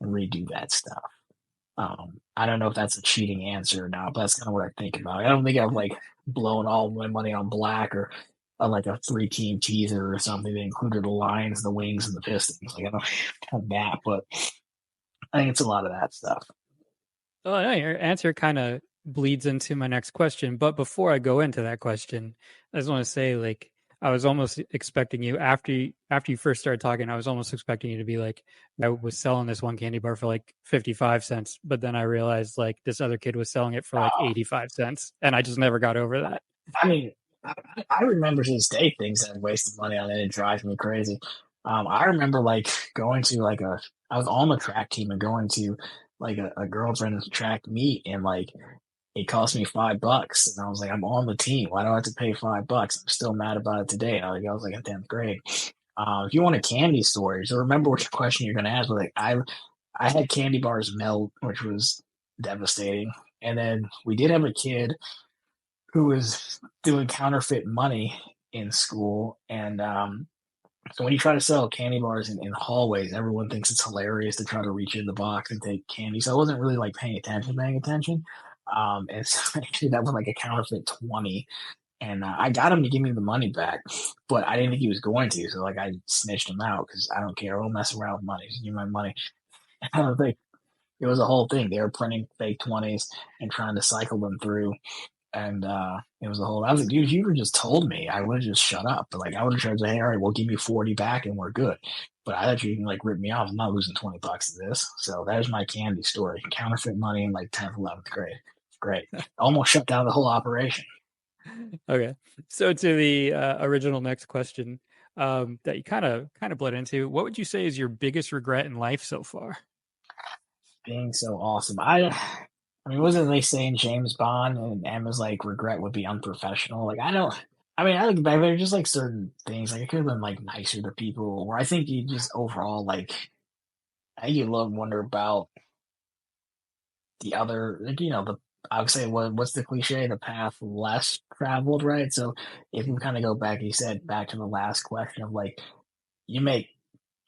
and redo that stuff. I don't know if that's a cheating answer or not, but that's kind of what I think about. I don't think I've like blown all my money on black or on like a 3-team teaser or something that included the Lions, the Wings, and the Pistons. Like I don't have that, but I think it's a lot of that stuff. Oh, no, your answer kind of bleeds into my next question. But before I go into that question, I just want to say, like, I was almost expecting you after you first started talking. I was almost expecting you to be like, I was selling this one candy bar for like 55 cents, but then I realized like this other kid was selling it for like 85 cents, and I just never got over that. I mean, I remember to this day things that I wasted money on, and it drives me crazy. I remember like going to like I was on the track team and going to like a girlfriend's track meet, and like it cost me $5. And I was like, I'm on the team. Why do I have to pay $5? I'm still mad about it today. I was like in 10th grade. If you want a candy story, so remember which question you're going to ask. But like, I had candy bars melt, which was devastating. And then we did have a kid who was doing counterfeit money in school. And so when you try to sell candy bars in hallways, everyone thinks it's hilarious to try to reach in the box and take candy. So I wasn't really like paying attention. And so actually that was like a counterfeit 20. And I got him to give me the money back, but I didn't think he was going to. So like I snitched him out because I don't care. I won't mess around with money. Just give me my money. I don't think it was a whole thing. They were printing fake 20s and trying to cycle them through. And it was a whole. I was like, dude, if you would just told me, I would have just shut up. But like, I would have tried to say, hey, all right, we'll give you 40 back and we're good. But I thought you can like rip me off. I'm not losing $20 to this. So that is my candy story. Counterfeit money in like 10th, 11th grade. It's great. Almost shut down the whole operation. Okay, so to the original next question that you kind of bled into, what would you say is your biggest regret in life so far? Being so awesome. I mean, wasn't they saying James Bond and Emma's like regret would be unprofessional? Like I don't. I mean, I think back there just like certain things. Like I could have been like nicer to people, or I think you just overall like I think you love wonder about the other, like the I would say what's the cliche? The path less traveled, right? So if we kind of go back, you said back to the last question of like you make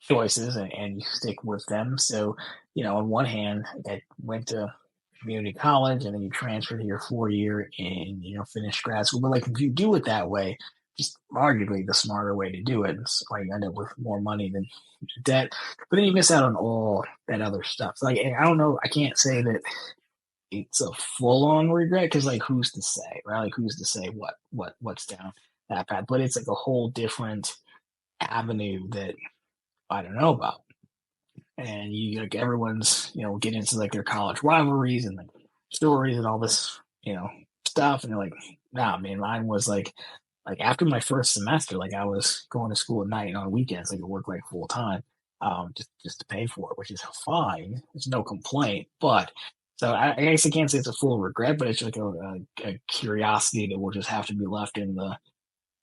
choices and you stick with them. So, on one hand, I went to community college and then you transfer to your 4 year and, finish grad school. But like if you do it that way, just arguably the smarter way to do it. It's why you end up with more money than debt. But then you miss out on all that other stuff. So like I don't know, I can't say that it's a full on regret because like who's to say, right? Like who's to say what's down that path, but it's like a whole different avenue that I don't know about. And you like everyone's, get into like their college rivalries and like stories and all this, stuff. And they're like, nah, man, mine was like after my first semester, like I was going to school at night and on weekends, like I work like full time, just to pay for it, which is fine. There's no complaint, but so I guess I can't say it's a full regret, but it's like a curiosity that will just have to be left in the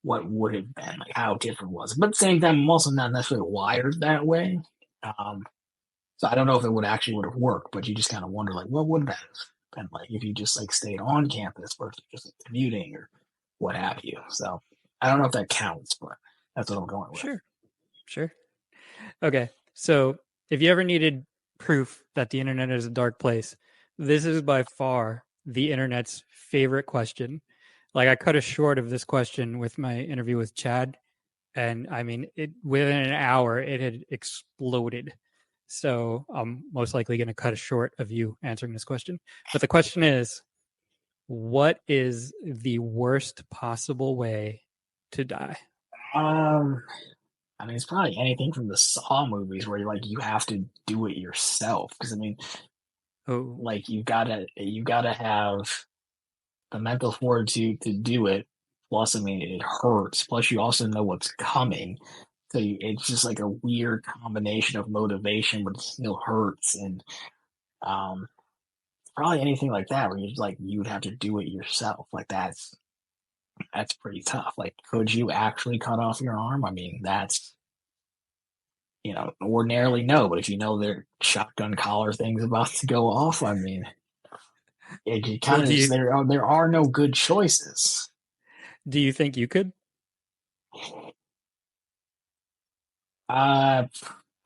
what would have been, like how different was it. But at the same time, I'm also not necessarily wired that way. Um, so I don't know if it would have worked, but you just kind of wonder, like, what would that have been like if you just like stayed on campus versus just like, commuting or what have you. So I don't know if that counts, but that's what I'm going with. Sure. Okay, so if you ever needed proof that the internet is a dark place, this is by far the internet's favorite question. Like I cut a short of this question with my interview with Chad, and I mean, it within an hour it had exploded. So I'm most likely going to cut a short of you answering this question. But the question is, what is the worst possible way to die? I mean, it's probably anything from the Saw movies where you have to do it yourself. Because I mean, Oh, like you gotta have the mental fortitude to do it. Plus, I mean, it hurts. Plus, you also know what's coming. So it's just like a weird combination of motivation, but it still hurts. And um, probably anything like that where you would have to do it yourself. Like that's pretty tough. Like, could you actually cut off your arm? I mean, that's ordinarily no, but if you know their shotgun collar thing's about to go off, I mean, it well, kind of just there are no good choices. do you think you could? Uh,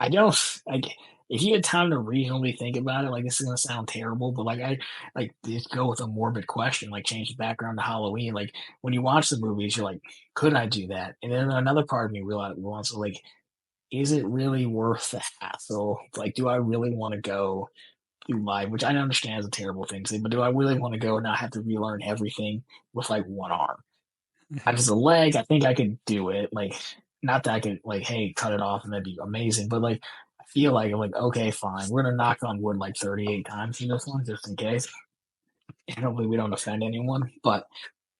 I don't like if you had time to reasonably think about it. Like this is gonna sound terrible, but like I like just go with a morbid question, like change the background to Halloween. Like when you watch the movies, you're like, could I do that? And then another part of me realized wants like, is it really worth the hassle? Like, do I really want to go through life, which I understand is a terrible thing to say, but do I really want to go and not have to relearn everything with like one arm? If it's a leg, I think I could do it. Like, not that I could like, hey, cut it off and that'd be amazing, but like, I feel like I'm like, okay, fine, we're gonna knock on wood like 38 times in this one just in case. And hopefully we don't offend anyone, but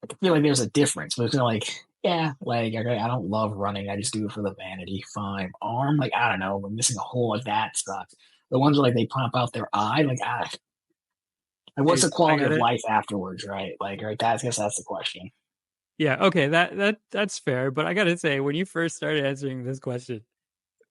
I feel like there's a difference. But it's like, yeah, like I don't love running. I just do it for the vanity. Fine. Arm, like I don't know, we're missing a hole like that sucks. The ones where like they pop out their eye, like what's Dude, the I quality got of it. life afterwards, right? Like, right. I guess that's the question. Yeah, okay, that's fair. But I gotta say, when you first started answering this question,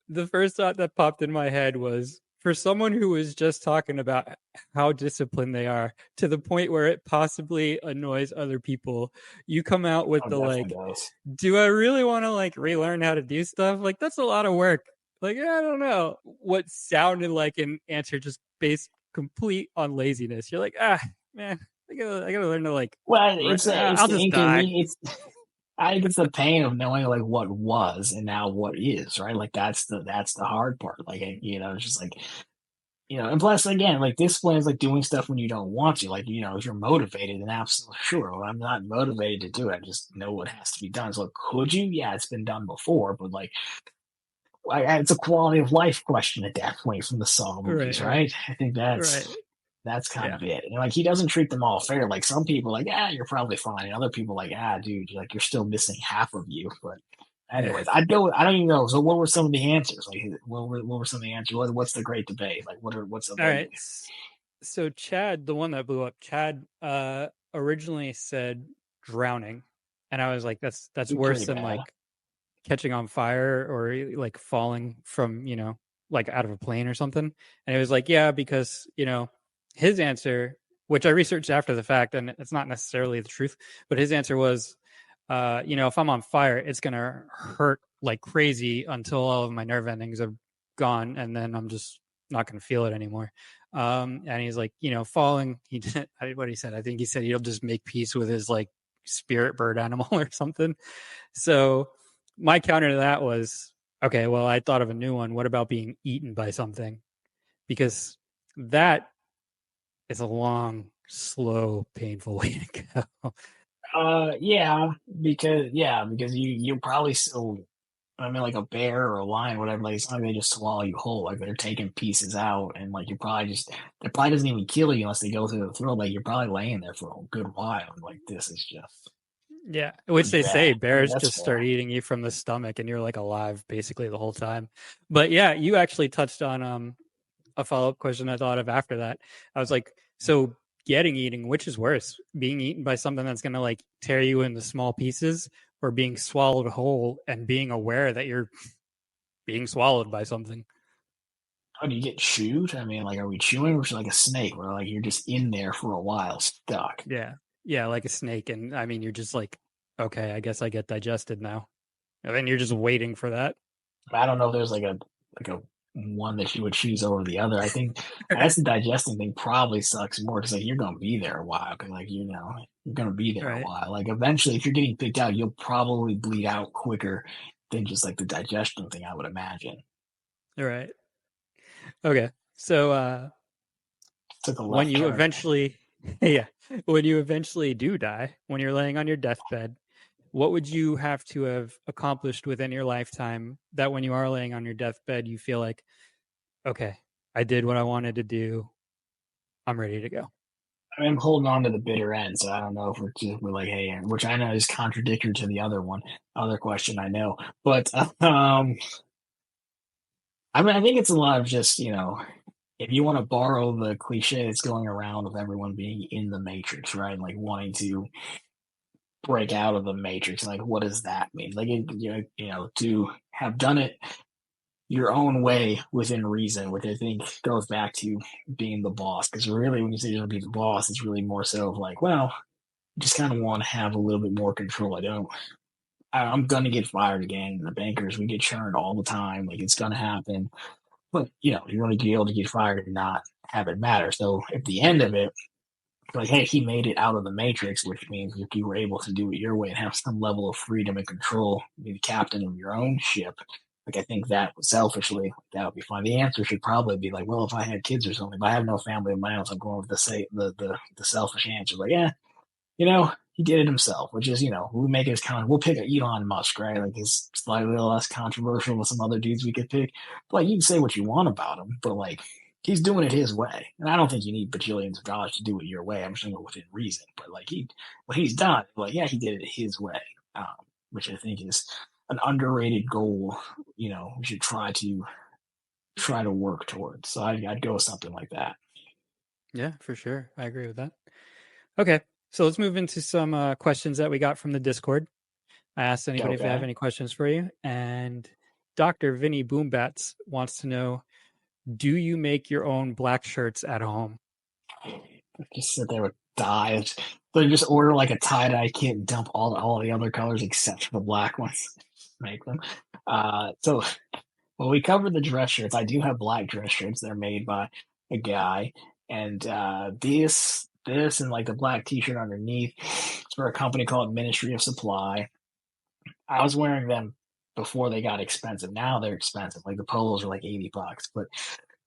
the first thought that popped in my head was for someone who was just talking about how disciplined they are to the point where it possibly annoys other people, you come out with Oh, the definitely like, does. do I really want to like relearn how to do stuff? Like that's a lot of work. Like I don't know. What sounded like an answer just based complete on laziness. You're like, man, I gotta learn to like Well, it's I'll the just die. inconvenience. I think it's the pain of knowing like what was and now what is, right? Like that's the hard part. Like it's just like and plus again, like discipline is like doing stuff when you don't want to. Like if you're motivated, then absolutely sure. Well, I'm not motivated to do it. I just know what has to be done. So could you? Yeah, it's been done before, but like it's a quality of life question at that point from the Saw Right, movies, right, right? I think right. that's kind Yeah. of it. And like he doesn't treat them all fair. Like some people like, you're probably fine. And other people like, dude, like you're still missing half of you. But Yeah. anyways, I don't even know. So what were some of the answers? Like what were some of the answers? What's the great debate? Like what's the All right. voting? So Chad, the one that blew up, Chad originally said drowning. And I was like, that's It's worse pretty than bad. like catching on fire or like falling from, like out of a plane or something. And it was like, yeah, because, his answer, which I researched after the fact, and it's not necessarily the truth, but his answer was, if I'm on fire, it's gonna hurt like crazy until all of my nerve endings are gone, and then I'm just not gonna feel it anymore. And he's like, falling. He did what he said. I think he said he'll just make peace with his like spirit bird animal or something. So my counter to that was, okay, well, I thought of a new one. What about being eaten by something? Because that is a long, slow, painful way to go. Yeah, because you probably still. I mean, like a bear or a lion, whatever. Like it's not gonna just swallow you whole. Like they're taking pieces out, and like you probably just that probably doesn't even kill you unless they go through the throat. Like you're probably laying there for a good while. Like this is just Yeah, which pretty they bad. say I mean, bears that's just start fair. eating you from the stomach and you're like alive basically the whole time. But yeah, you actually touched on a follow-up question I thought of after that. I was like, so getting eating, which is worse? Being eaten by something that's going to like tear you into small pieces or being swallowed whole and being aware that you're being swallowed by something? How do you get chewed? I mean, like, are we chewing or is it like a snake where like you're just in there for a while, stuck? Yeah. Yeah, like a snake and I mean you're just like okay, I guess I get digested now. And then you're just waiting for that. I don't know if there's like a one that you would choose over the other. I think that's the digesting thing probably sucks more because like you're gonna be there a while. Cause like you're gonna be there a Right. while. Like eventually, if you're getting picked out, you'll probably bleed out quicker than just like the digestion thing. I would imagine. Right. Okay. So Took a when left you turn. eventually yeah, when you eventually do die, when you're laying on your deathbed, what would you have to have accomplished within your lifetime that when you are laying on your deathbed you feel like okay, I did what I wanted to do. I'm ready to go. I mean, I'm holding on to the bitter end, so I don't know if we're like, hey, which I know is contradictory to the other one, other question I know, but I mean, I think it's a lot of just if you want to borrow the cliche that's going around of everyone being in the matrix, right? Like wanting to break out of the matrix, like what does that mean? Like to have done it your own way within reason, which I think goes back to being the boss. Because really, when you say you're gonna be the boss, it's really more so of like, well, I just kind of want to have a little bit more control. I don't. I'm gonna get fired again. The bankers, we get churned all the time. Like it's gonna happen. But you're going to be able to get fired and not have it matter. So at the end of it, like, hey, he made it out of the matrix, which means if you were able to do it your way and have some level of freedom and control, be the captain of your own ship. Like I think that selfishly that would be fine. The answer should probably be like, well, if I had kids or something, but I have no family of my own, so I'm going with the selfish answer. Like, yeah, he did it himself, which is, we make it as we'll pick Elon Musk, right? Like he's slightly less controversial with some other dudes we could pick. But like you can say what you want about him, but like he's doing it his way. And I don't think you need bajillions of dollars to do it your way. I'm just going within reason. But like what he's done, like, yeah, he did it his way. Um, which I think is an underrated goal, we should try to work towards. So I'd go with something like that. Yeah, for sure. I agree with that. Okay. So let's move into some questions that we got from the Discord. I asked anybody if they have Okay. any questions for you. And Dr. Vinny Boombats wants to know, do you make your own black shirts at home? Just sit there with dyes. So you just order like a tie dye kit and dump all the other colors except for the black ones. Make them. So when we covered the dress shirts, I do have black dress shirts. They're made by a guy, and this and like the black T-shirt underneath. It's for a company called Ministry of Supply. I was wearing them before they got expensive. Now they're expensive. Like the polos are like $80, but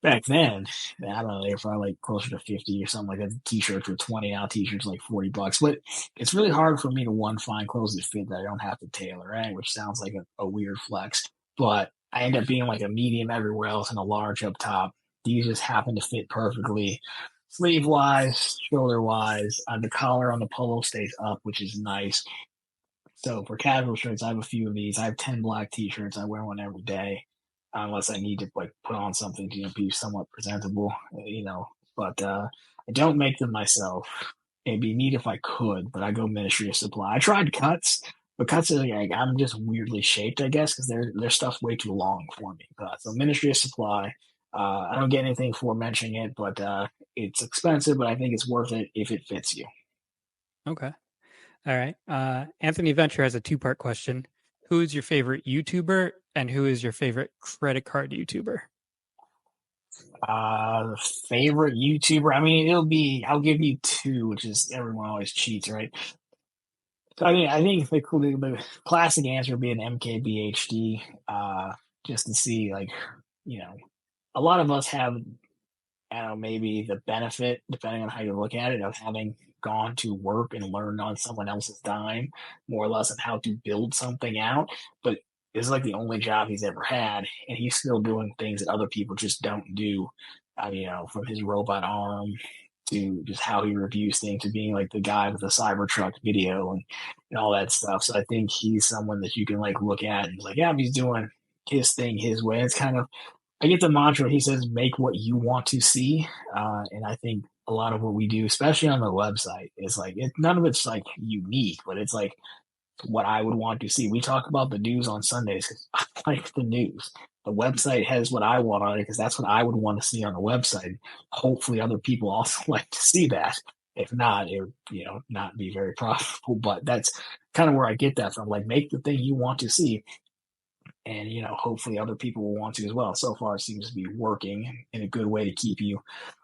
back then, I don't know, they were probably like closer to 50 or something like that. T-shirts were 20, now t-shirts like $40. But it's really hard for me to find clothes that fit that I don't have to tailor, right? Which sounds like a weird flex. But I end up being like a medium everywhere else and a large up top. These just happen to fit perfectly. Sleeve wise, shoulder wise, the collar on the polo stays up, which is nice. So for casual shirts, I have a few of these. I have 10 black t-shirts. I wear one every day, unless I need to like put on something to be somewhat presentable, But I don't make them myself. It'd be neat if I could, but I go Ministry of Supply. I tried cuts, but cuts are like I'm just weirdly shaped, I guess, because their stuff's way too long for me. So Ministry of Supply. I don't get anything for mentioning it, but it's expensive, but I think it's worth it if it fits you. Okay. All right. Anthony Venture has a two-part question. Who is your favorite YouTuber and who is your favorite credit card YouTuber? Favorite YouTuber. I mean, I'll give you two, which is everyone always cheats, right? So I think the classic answer would be an MKBHD, just to see like, you know, a lot of us have I don't know, maybe the benefit, depending on how you look at it, of having gone to work and learned on someone else's dime, more or less, on how to build something out. But this is like the only job he's ever had, and he's still doing things that other people just don't do. From his robot arm to just how he reviews things to being like the guy with the Cybertruck video and all that stuff. So I think he's someone that you can like look at and like, yeah, he's doing his thing his way. It's kind of, I get the mantra he says, make what you want to see. And I think a lot of what we do, especially on the website, is like none of it's like unique, but it's like what I would want to see. We talk about the news on Sundays because I like the news. The website has what I want on it because that's what I would want to see on the website. Hopefully, other people also like to see that. If not, it would, not be very profitable. But that's kind of where I get that from. Like, make the thing you want to see, and hopefully other people will want to as well. So far, it seems to be working in a good way to keep you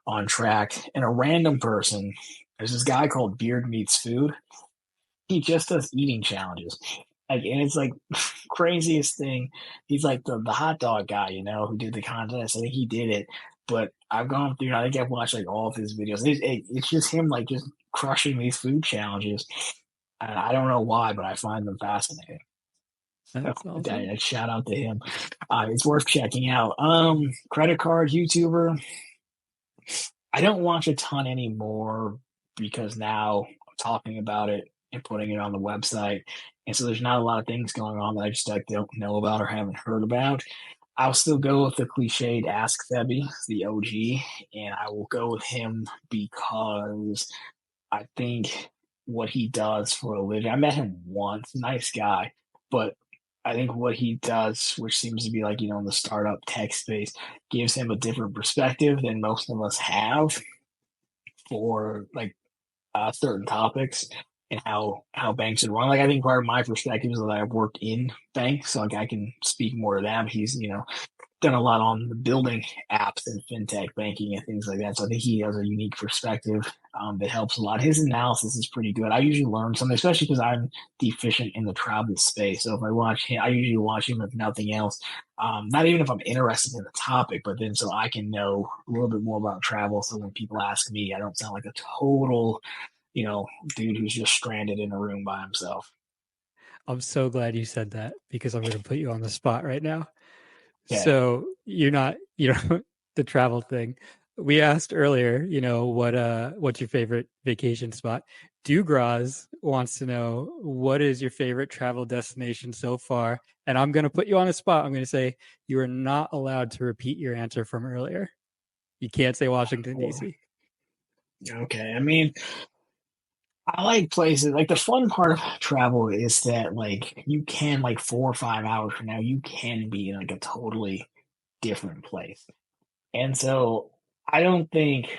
on track. And a random person, there's this guy called Beard Meets Food. He just does eating challenges. Like, and it's like craziest thing. He's like the hot dog guy, who did the contest. I think he did it, but I've gone through. I think I've watched like all of his videos. It's just him like just crushing these food challenges. And I don't know why, but I find them fascinating. That's awesome. Shout out to him. It's worth checking out. Credit card YouTuber. I don't watch a ton anymore because now I'm talking about it and putting it on the website. And so there's not a lot of things going on that I just like don't know about or haven't heard about. I'll still go with the cliched Ask Thebby, the OG, and I will go with him because I think what he does for a living. I met him once, nice guy, but I think what he does, which seems to be like, in the startup tech space, gives him a different perspective than most of us have for like certain topics and how banks are run. Like I think part of my perspective is that I've worked in banks, so like I can speak more to that. He's done a lot on the building apps and fintech banking and things like that. So I think he has a unique perspective that helps a lot. His analysis is pretty good. I usually learn something, especially because I'm deficient in the travel space. So if I watch him, I usually watch him if nothing else. Not even if I'm interested in the topic, but then so I can know a little bit more about travel. So when people ask me, I don't sound like a total, dude who's just stranded in a room by himself. I'm so glad you said that because I'm going to put you on the spot right now. Yeah. So you're not, the travel thing. We asked earlier, what's your favorite vacation spot? Dugras wants to know what is your favorite travel destination so far? And I'm going to put you on the spot. I'm going to say you are not allowed to repeat your answer from earlier. You can't say Washington, D.C. Okay. I mean, I like places like the fun part of travel is that like you can like 4 or 5 hours from now you can be in like a totally different place. And so I don't think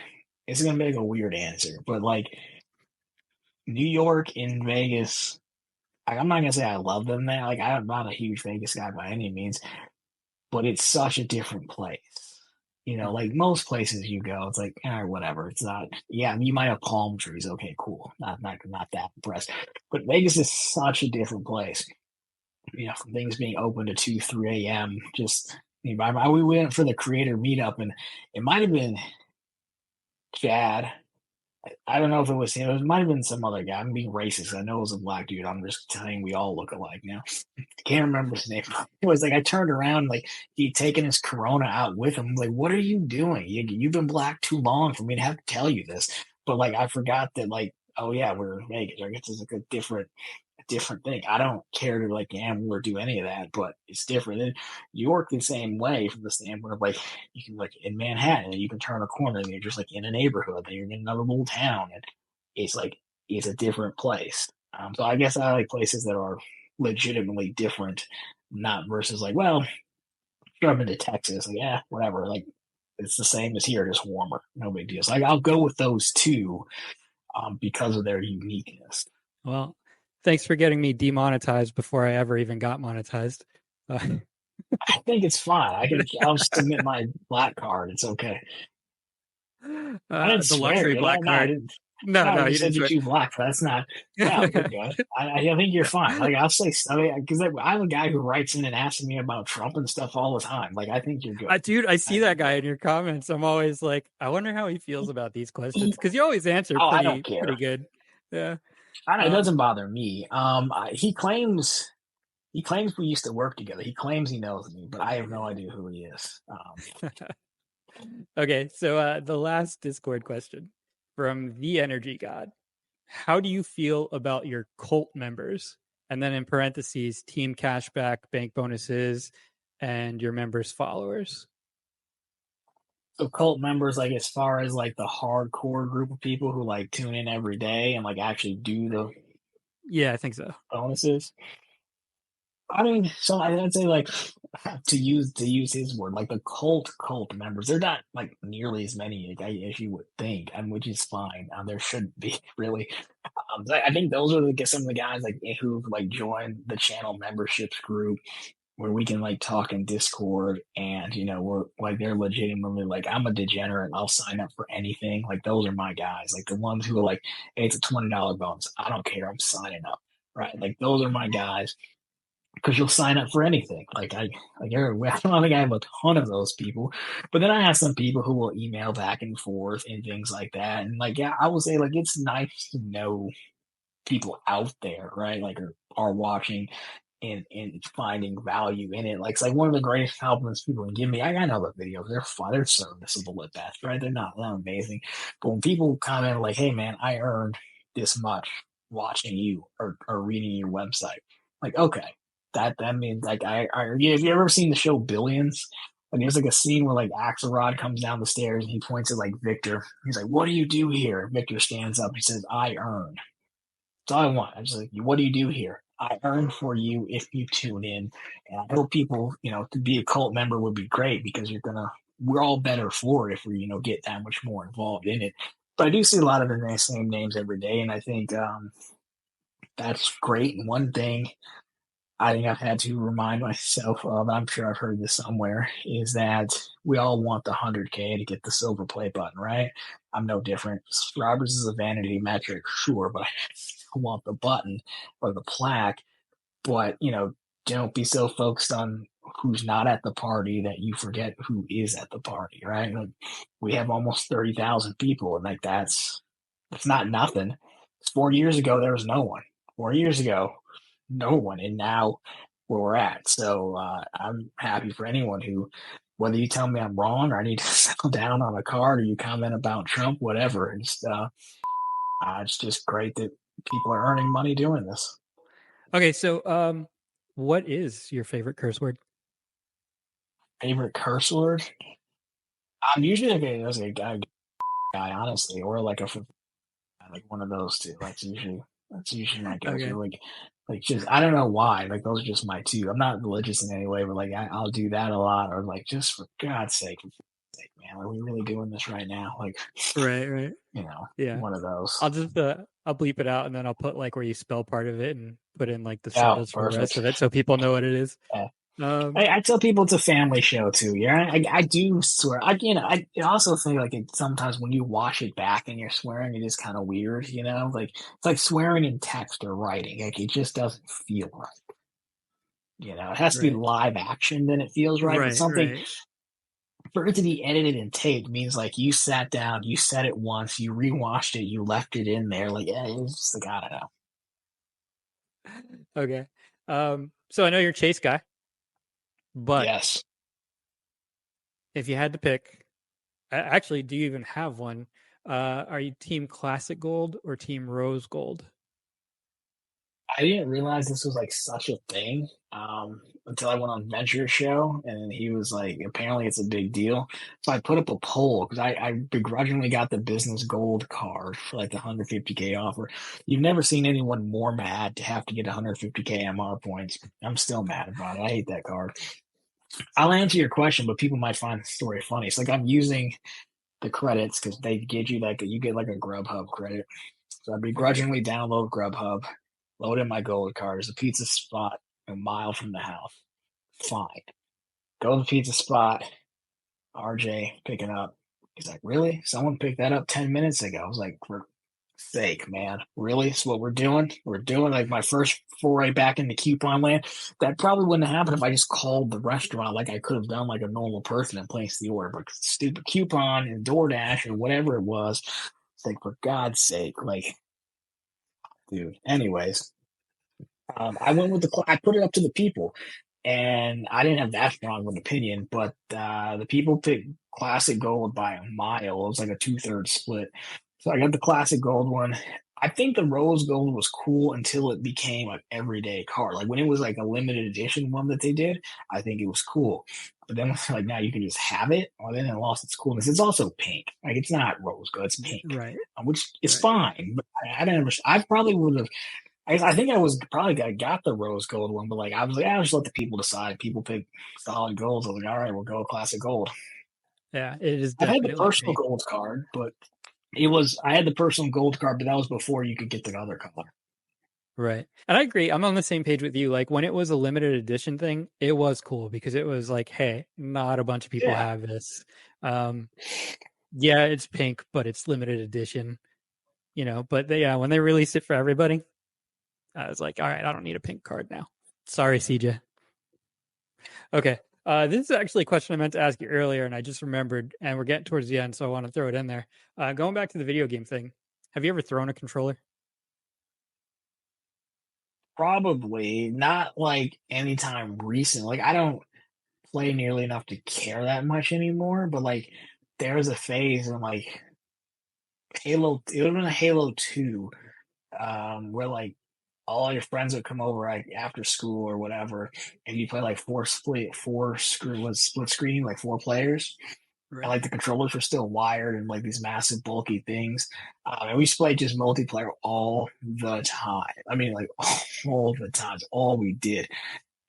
it's gonna make a weird answer, but like New York and Vegas, like, I'm not gonna say I love them there. Like I'm not a huge Vegas guy by any means, but it's such a different place. Like most places you go, it's like, whatever. It's not, yeah, you might have palm trees. Okay, cool. Not that impressed. But Vegas is such a different place. From things being open to 2, 3 a.m. Just, we went for the creator meetup and it might have been Chad. I don't know if it was him. It might have been some other guy. I'm being racist. I know it was a black dude. I'm just saying we all look alike now. I can't remember his name. It was like I turned around, like he'd taken his Corona out with him. Like, what are you doing? You've been black too long for me to have to tell you this. But like, I forgot that. Like, oh yeah, we're in Vegas. I guess it's like a different thing. I don't care to like gamble or do any of that, but it's different. And New York the same way from the standpoint of like you can like in Manhattan, you can turn a corner and you're just like in a neighborhood, and you're in another little town, and it's like it's a different place. So I guess I like places that are legitimately different, not versus like, well, sure, I've been to Texas, like, yeah, whatever, like it's the same as here, just warmer, no big deal. So like, I'll go with those two because of their uniqueness. Well, thanks for getting me demonetized before I ever even got monetized. I think it's fine. I'll submit my black card. It's okay. I didn't The swear, luxury did I? black No, I card. didn't. No, No, I no, you just said didn't you swear. choose black. But that's not. No, you're good. I think you're fine. Like I'll say, I mean, because I'm a guy who writes in and asks me about Trump and stuff all the time. Like I think you're good. Dude, I I see that think guy you're in your comments. I'm always like, I wonder how he feels about these questions good. because you always answer Oh, I don't pretty care. good. Yeah. I don't, it Um, doesn't bother me. He claims we used to work together. He claims he knows me, but I have no idea who he is. okay, so the last Discord question from the Energy God: how do you feel about your cult members? And then in parentheses, team cashback, bank bonuses, and your members' followers. So cult members, like as far as like the hardcore group of people who like tune in every day and like actually do the Yeah, I think so. bonuses. I mean, so I'd say like to use his word, like the cult members, they're not like nearly as many as you would think, and which is fine. There should be really. I think those are some of the guys like who've like joined the channel memberships group where we can like talk in Discord, and we're like they're legitimately like I'm a degenerate. I'll sign up for anything. Like those are my guys. Like the ones who are like, hey, it's a $20 bonus. I don't care. I'm signing up. Right. Like those are my guys because you'll sign up for anything. I don't think I have a ton of those people, but then I have some people who will email back and forth and things like that. And like, yeah, I would say like it's nice to know people out there, right? Like are watching and finding value in it. Like it's like one of the greatest compliments people can give me. I know the videos; they're fun, they're serviceable at best, right? They're not amazing, but when people comment like, "Hey, man, I earned this much watching you or reading your website," like, okay, that means like yeah, have you ever seen the show Billions? And there's like a scene where like Axelrod comes down the stairs and he points at like Victor. He's like, "What do you do here?" Victor stands up. He says, "I earn." That's all I want. I'm just like, what do you do here? I earn for you if you tune in. And I hope people, to be a cult member would be great because we're all better for it if we, get that much more involved in it. But I do see a lot of the same names every day. And I think that's great. And one thing I think I've had to remind myself of, I'm sure I've heard this somewhere, is that we all want the 100K to get the silver play button, right? I'm no different. Subscribers is a vanity metric, sure, but I still want the button or the plaque. But, don't be so focused on who's not at the party that you forget who is at the party, right? Like, we have almost 30,000 people, and like that's not nothing. 4 years ago, there was no one. 4 years ago, no one, and now where we're at. So I'm happy for anyone who, whether you tell me I'm wrong or I need to settle down on a card or you comment about Trump, whatever. It's just great that people are earning money doing this. Okay, so what is your favorite curse word? Favorite curse word? I'm usually a guy, honestly, or like one of those two. That's usually my go-to. Okay. Like just I don't know why. Like those are just my two. I'm not religious in any way, but like I'll do that a lot. Or like just for God's sake, man, are we really doing this right now? Like Right, right. Yeah. one of those. I'll bleep it out and then I'll put like where you spell part of it and put in like the Oh, symbols for the rest perfect. of it so people know what it is. Yeah. Um I tell people it's a family show too. Yeah, I do swear. I also think like sometimes when you watch it back and you're swearing, it is kind of weird. Like it's like swearing in text or writing. Like it just doesn't feel right. It has to be right. live action, then it feels right. But Right, something right. for it to be edited and taped means like you sat down, you said it once, you rewatched it, you left it in there. Like yeah, it's just like I don't know. Okay. So I know you're a Chase guy, but Yes. if you had to pick, actually, do you even have one? Are you team classic gold or team rose gold? I didn't realize this was like such a thing until I went on Venture's show, and he was like, apparently it's a big deal. So I put up a poll because I begrudgingly got the business gold card for like the 150K offer. You've never seen anyone more mad to have to get 150K MR points. I'm still mad about it. I hate that card. I'll answer your question, but people might find the story funny. It's like I'm using the credits because they give you like you get like a Grubhub credit. So I begrudgingly download Grubhub, load in my gold card. There's a pizza spot a mile from the house. Fine. Go to the pizza spot. RJ picking up. He's like, really? Someone picked that up 10 minutes ago. I was like, sake, man. Really? That's what we're doing? We're doing like my first foray back into coupon land. That probably wouldn't have happened if I just called the restaurant like I could have done like a normal person and placed the order. But stupid coupon and DoorDash or whatever it was, it's like for God's sake, like, dude. Anyways, I went with I put it up to the people, and I didn't have that strong of an opinion, but the people picked classic gold by a mile. It was like a 2/3 split. So I got the classic gold one. I think the rose gold was cool until it became an everyday card. Like when it was like a limited edition one that they did, I think it was cool. But then like now you can just have it, well then it lost its coolness. It's also pink. Like it's not rose gold, it's pink, Right. which is Right. fine. But I didn't understand. I probably would have I think I was probably I got the rose gold one, but like I was like, I'll just let the people decide. People pick solid golds. I was like, all right, we'll go classic gold. Yeah, it is I've had the definitely personal pink. gold card, but I had the personal gold card, but that was before you could get the other color. Right. And I agree. I'm on the same page with you. Like when it was a limited edition thing, it was cool because it was like, hey, not a bunch of people Yeah. have this. Um, yeah, it's pink, but it's limited edition, but yeah, when they released it for everybody, I was like, all right, I don't need a pink card now. Sorry, CJ. Okay. This is actually a question I meant to ask you earlier, and I just remembered, and we're getting towards the end, so I want to throw it in there. Going back to the video game thing, have you ever thrown a controller? Probably not like anytime recent. Like I don't play nearly enough to care that much anymore, but like there was a phase in like Halo, it would have been a Halo 2, where like all your friends would come over like after school or whatever, and you play like split screen, like 4 players, and Right. like the controllers were still wired and like these massive bulky things. And we used to play just multiplayer all the time. I mean, like all the time, all we did.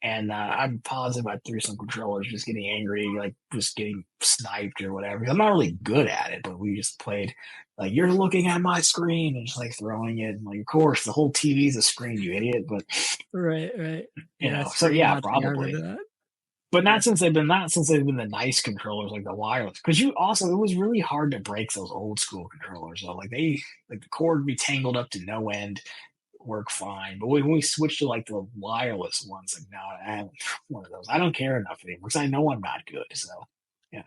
And I'm positive I threw some controllers, just getting angry, like just getting sniped or whatever. I'm not really good at it, but we just played like you're looking at my screen and just like throwing it. And, like, of course, the whole TV's a screen, you idiot. But Right, right. Yeah, so screen yeah, launching. I probably. remember that. But Yeah. not since they've been the nice controllers like the wireless. Because you also it was really hard to break those old school controllers though. Like the cord would be tangled up to no end, work fine. But when we switched to like the wireless ones, like now I have one of those. I don't care enough anymore because I know I'm not good. So yeah.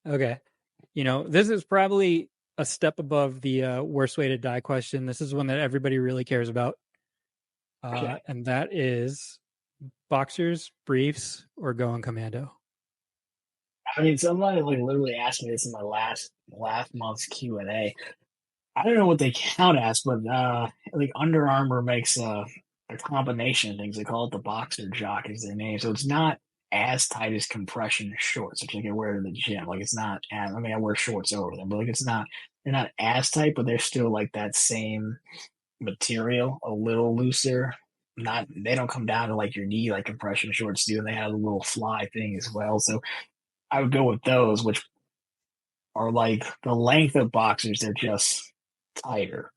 Okay. This is probably a step above the worst way to die question. This is one that everybody really cares about. Okay. And that is boxers, briefs, or going commando. I mean, somebody like literally asked me this in my last month's Q&A. I don't know what they count as, but like Under Armour makes a combination of things. They call it the boxer jock is their name. So it's not as tight as compression shorts, which I can wear to the gym. Like it's not as, I mean I wear shorts over them, but like it's not they're not as tight, but they're still like that same material, a little looser. Not they don't come down to like your knee like compression shorts do, and they have a little fly thing as well. So I would go with those, which are like the length of boxers, they're just tighter.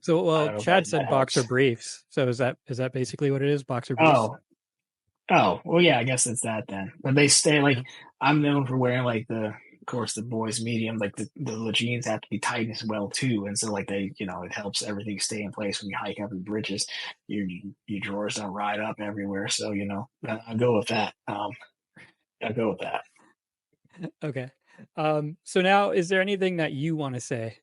So, I well, don't know if Chad that said boxer helps. briefs. So is that basically what it is? Boxer briefs? Oh, well, yeah, I guess it's that then. But they stay Yeah. like I'm known for wearing like of course, the boys medium. Like the jeans have to be tight as well too, and so like it helps everything stay in place when you hike up in bridges. Your drawers don't ride up everywhere, so I'll go with that. I'll go with that. Okay. So now, is there anything that you want to say?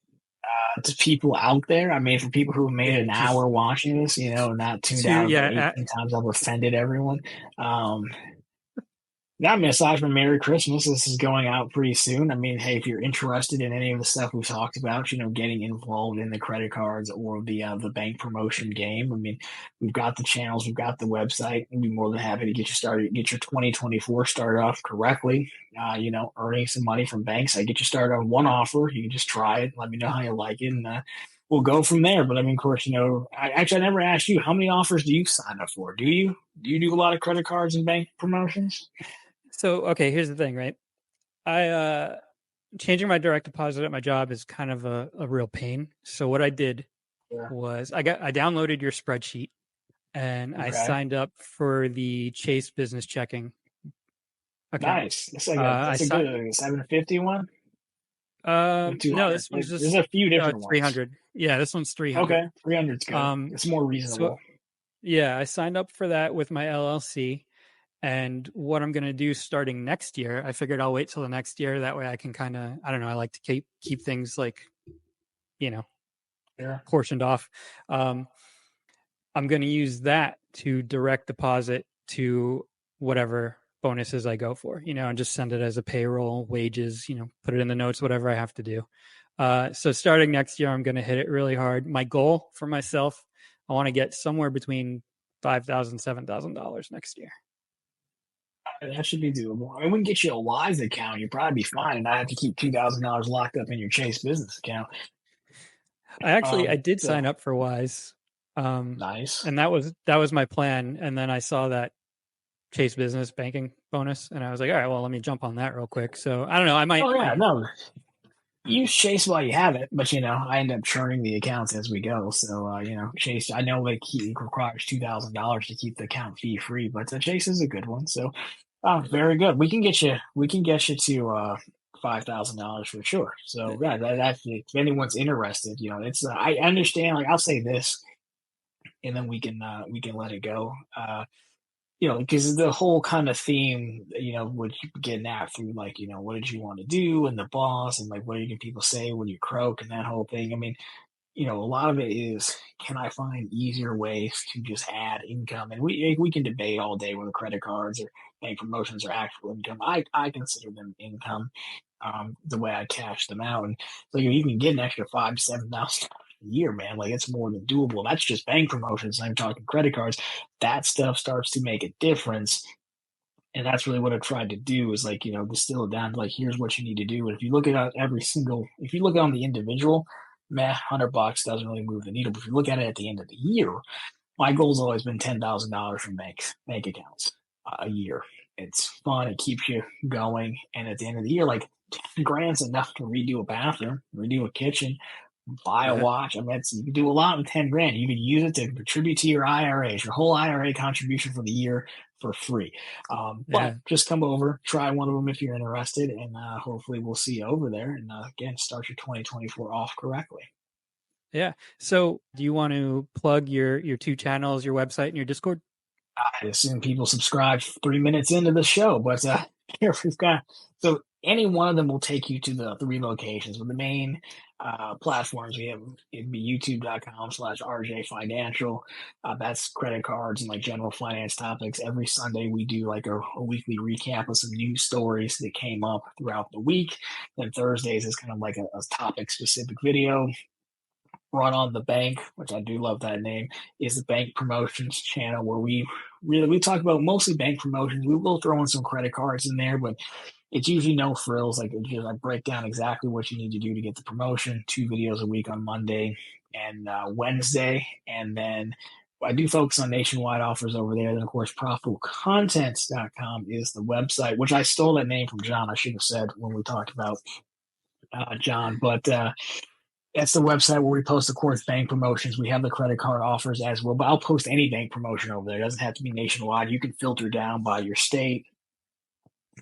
To people out there, I mean, for people who have made Yeah, an just hour watching this, not tuned to out about yeah. 18 times, I've offended everyone. Um, Yeah, I mean, aside from Merry Christmas, this is going out pretty soon. I mean, hey, if you're interested in any of the stuff we've talked about, getting involved in the credit cards or the bank promotion game, I mean, we've got the channels, we've got the website. We'd be more than happy to get you started, get your 2024 started off correctly. Earning some money from banks. I get you started on one offer. You can just try it. Let me know how you like it, and we'll go from there. But I mean, of course, I never asked you how many offers do you sign up for? Do you do a lot of credit cards and bank promotions? So okay, here's the thing, right? I changing my direct deposit at my job is kind of a real pain. So what I did Yeah. was I downloaded your spreadsheet and I Okay. signed up for the Chase Business Checking account. Nice. That's like Uh, a I that's a si- good 750 one. No, 200? this one's There's just a few different ones. 300. Yeah, this one's 300. Okay, 300's good. Um, It's more so reasonable. yeah, I signed up for that with my LLC. And what I'm going to do starting next year, I figured I'll wait till the next year. That way I can kind of, I don't know, I like to keep things like, you know, Yeah. portioned off. Um, I'm going to use that to direct deposit to whatever bonuses I go for, and just send it as a payroll, wages, put it in the notes, whatever I have to do. So starting next year, I'm going to hit it really hard. My goal for myself, I want to get somewhere between $5,000, $7,000 next year. That should be doable. I mean, we can get you a Wise account. You'd probably be fine, and I have to keep $2,000 locked up in your Chase business account. I did So sign up for Wise, nice. and that was my plan. And then I saw that Chase Business Banking bonus, and I was like, all right, well, let me jump on that real quick. So I don't know. I might. Oh yeah, no, use Chase while you have it, but I end up churning the accounts as we go. So Chase, I know it requires $2,000 to keep the account fee free, but Chase is a good one. So, very good. We can get you to $5,000 for sure. So yeah, that's if anyone's interested, it's I understand. Like I'll say this, and then we can let it go. Because the whole kind of theme, what you getting at through like, what did you want to do and the boss and like, what do people say when you croak and that whole thing. I mean, a lot of it is, can I find easier ways to just add income? And we can debate all day whether credit cards or bank promotions are actual income. I consider them income, the way I cash them out. And so you can get an extra 5 to 7 thousand a year, man. Like it's more than doable. That's just bank promotions. I'm talking credit cards. That stuff starts to make a difference. And that's really what I tried to do is like, distill it down to like, here's what you need to do. And if you look at if you look on the individual, man, $100 doesn't really move the needle. But if you look at it at the end of the year, my goal's always been $10,000 from bank accounts a year. It's fun. It keeps you going. And at the end of the year, like 10 grand's enough to redo a bathroom, redo a kitchen, buy a Yeah, watch. I mean, you can do a lot with 10 grand. You can use it to contribute to your IRAs, your whole IRA contribution for the year for free. But yeah, just come over, try one of them if you're interested, and hopefully we'll see you over there. And again, start your 2024 off correctly. yeah. So, do you want to plug your two channels, your website, and your Discord? I assume people subscribe 3 minutes into the show, but here we've got so any one of them will take you to the three locations. With the main platforms, we have it'd be youtube.com/RJ Financial. That's credit cards and like general finance topics. Every Sunday we do like a weekly recap of some news stories that came up throughout the week. Then Thursdays is kind of like a topic specific video. Run on the Bank, which I do love that name, is the bank promotions channel where we talk about mostly bank promotions. We will throw in some credit cards in there, but it's usually no frills. Like I break down exactly what you need to do to get the promotion. 2 videos a week on Monday and Wednesday, and then I do focus on nationwide offers over there. Then of course, profitcontents.com is the website, which I stole that name from John. I should have said when we talked about John, but that's the website where we post, of course, bank promotions. We have the credit card offers as well, but I'll post any bank promotion over there. It doesn't have to be nationwide. You can filter down by your state,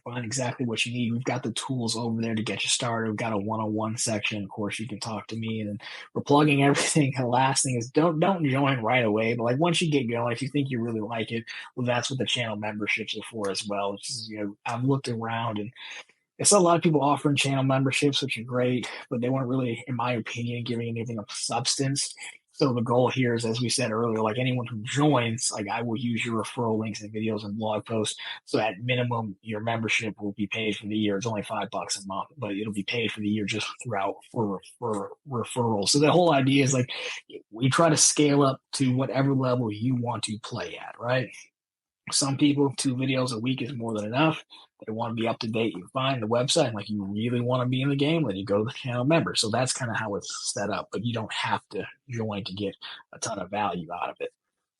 find exactly what you need. We've got the tools over there to get you started. We've got a one-on-one section. Of course, you can talk to me, and then we're plugging everything. The last thing is don't join right away, but like once you get going, if you think you really like it, well, that's what the channel memberships are for as well. Which is, I've looked around and I saw a lot of people offering channel memberships, which are great, but they weren't really, in my opinion, giving anything of substance. So the goal here is, as we said earlier, like anyone who joins, like I will use your referral links and videos and blog posts. So at minimum, your membership will be paid for the year. It's only $5 a month, but it'll be paid for the year just throughout for referrals. So the whole idea is like we try to scale up to whatever level you want to play at, right? Some people, 2 videos a week is more than enough. They want to be up to date. You find the website, like you really want to be in the game, then you go to the channel member. So that's kind of how it's set up, but you don't have to join to get a ton of value out of it.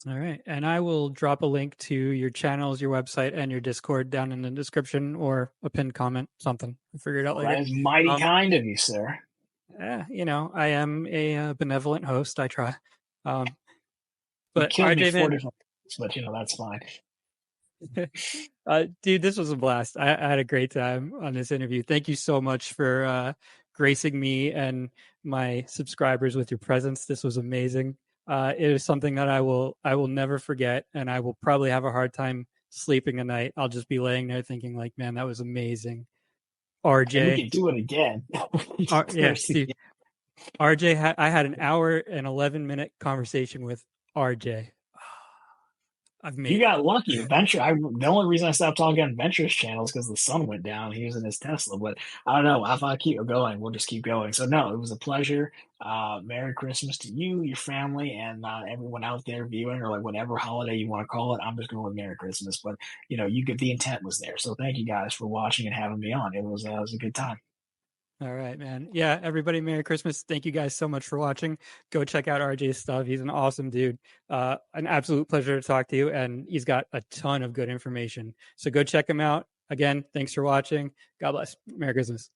All right. And I will drop a link to your channels, your website, and your Discord down in the description or a pinned comment, something. I'll figure it out Well, later. that is mighty Um, kind of you, sir. I am a benevolent host. I try. Um, You but killed me RJ, 4 different ways, but that's fine. dude, this was a blast. I had a great time on this interview. Thank you so much for gracing me and my subscribers with your presence. This was amazing. It is something that I will never forget, and I will probably have a hard time sleeping at night. I'll just be laying there thinking like, man, that was amazing. And we RJ, can do it again. yeah, dude, RJ, I had an hour and 11-minute conversation with RJ. I've You made it. got lucky. The only reason I stopped talking on Venture's channel is because the sun went down. He was in his Tesla, but I don't know. If I keep going, we'll just keep going. So no, it was a pleasure. Merry Christmas to you, your family, and everyone out there viewing, or like whatever holiday you want to call it. I'm just going with Merry Christmas, but you get the intent was there. So thank you guys for watching and having me on. It was a good time. All right, man. Yeah, everybody, Merry Christmas. Thank you guys so much for watching. Go check out RJ's stuff. He's an awesome dude. An absolute pleasure to talk to you, and he's got a ton of good information. So go check him out. Again, thanks for watching. God bless. Merry Christmas.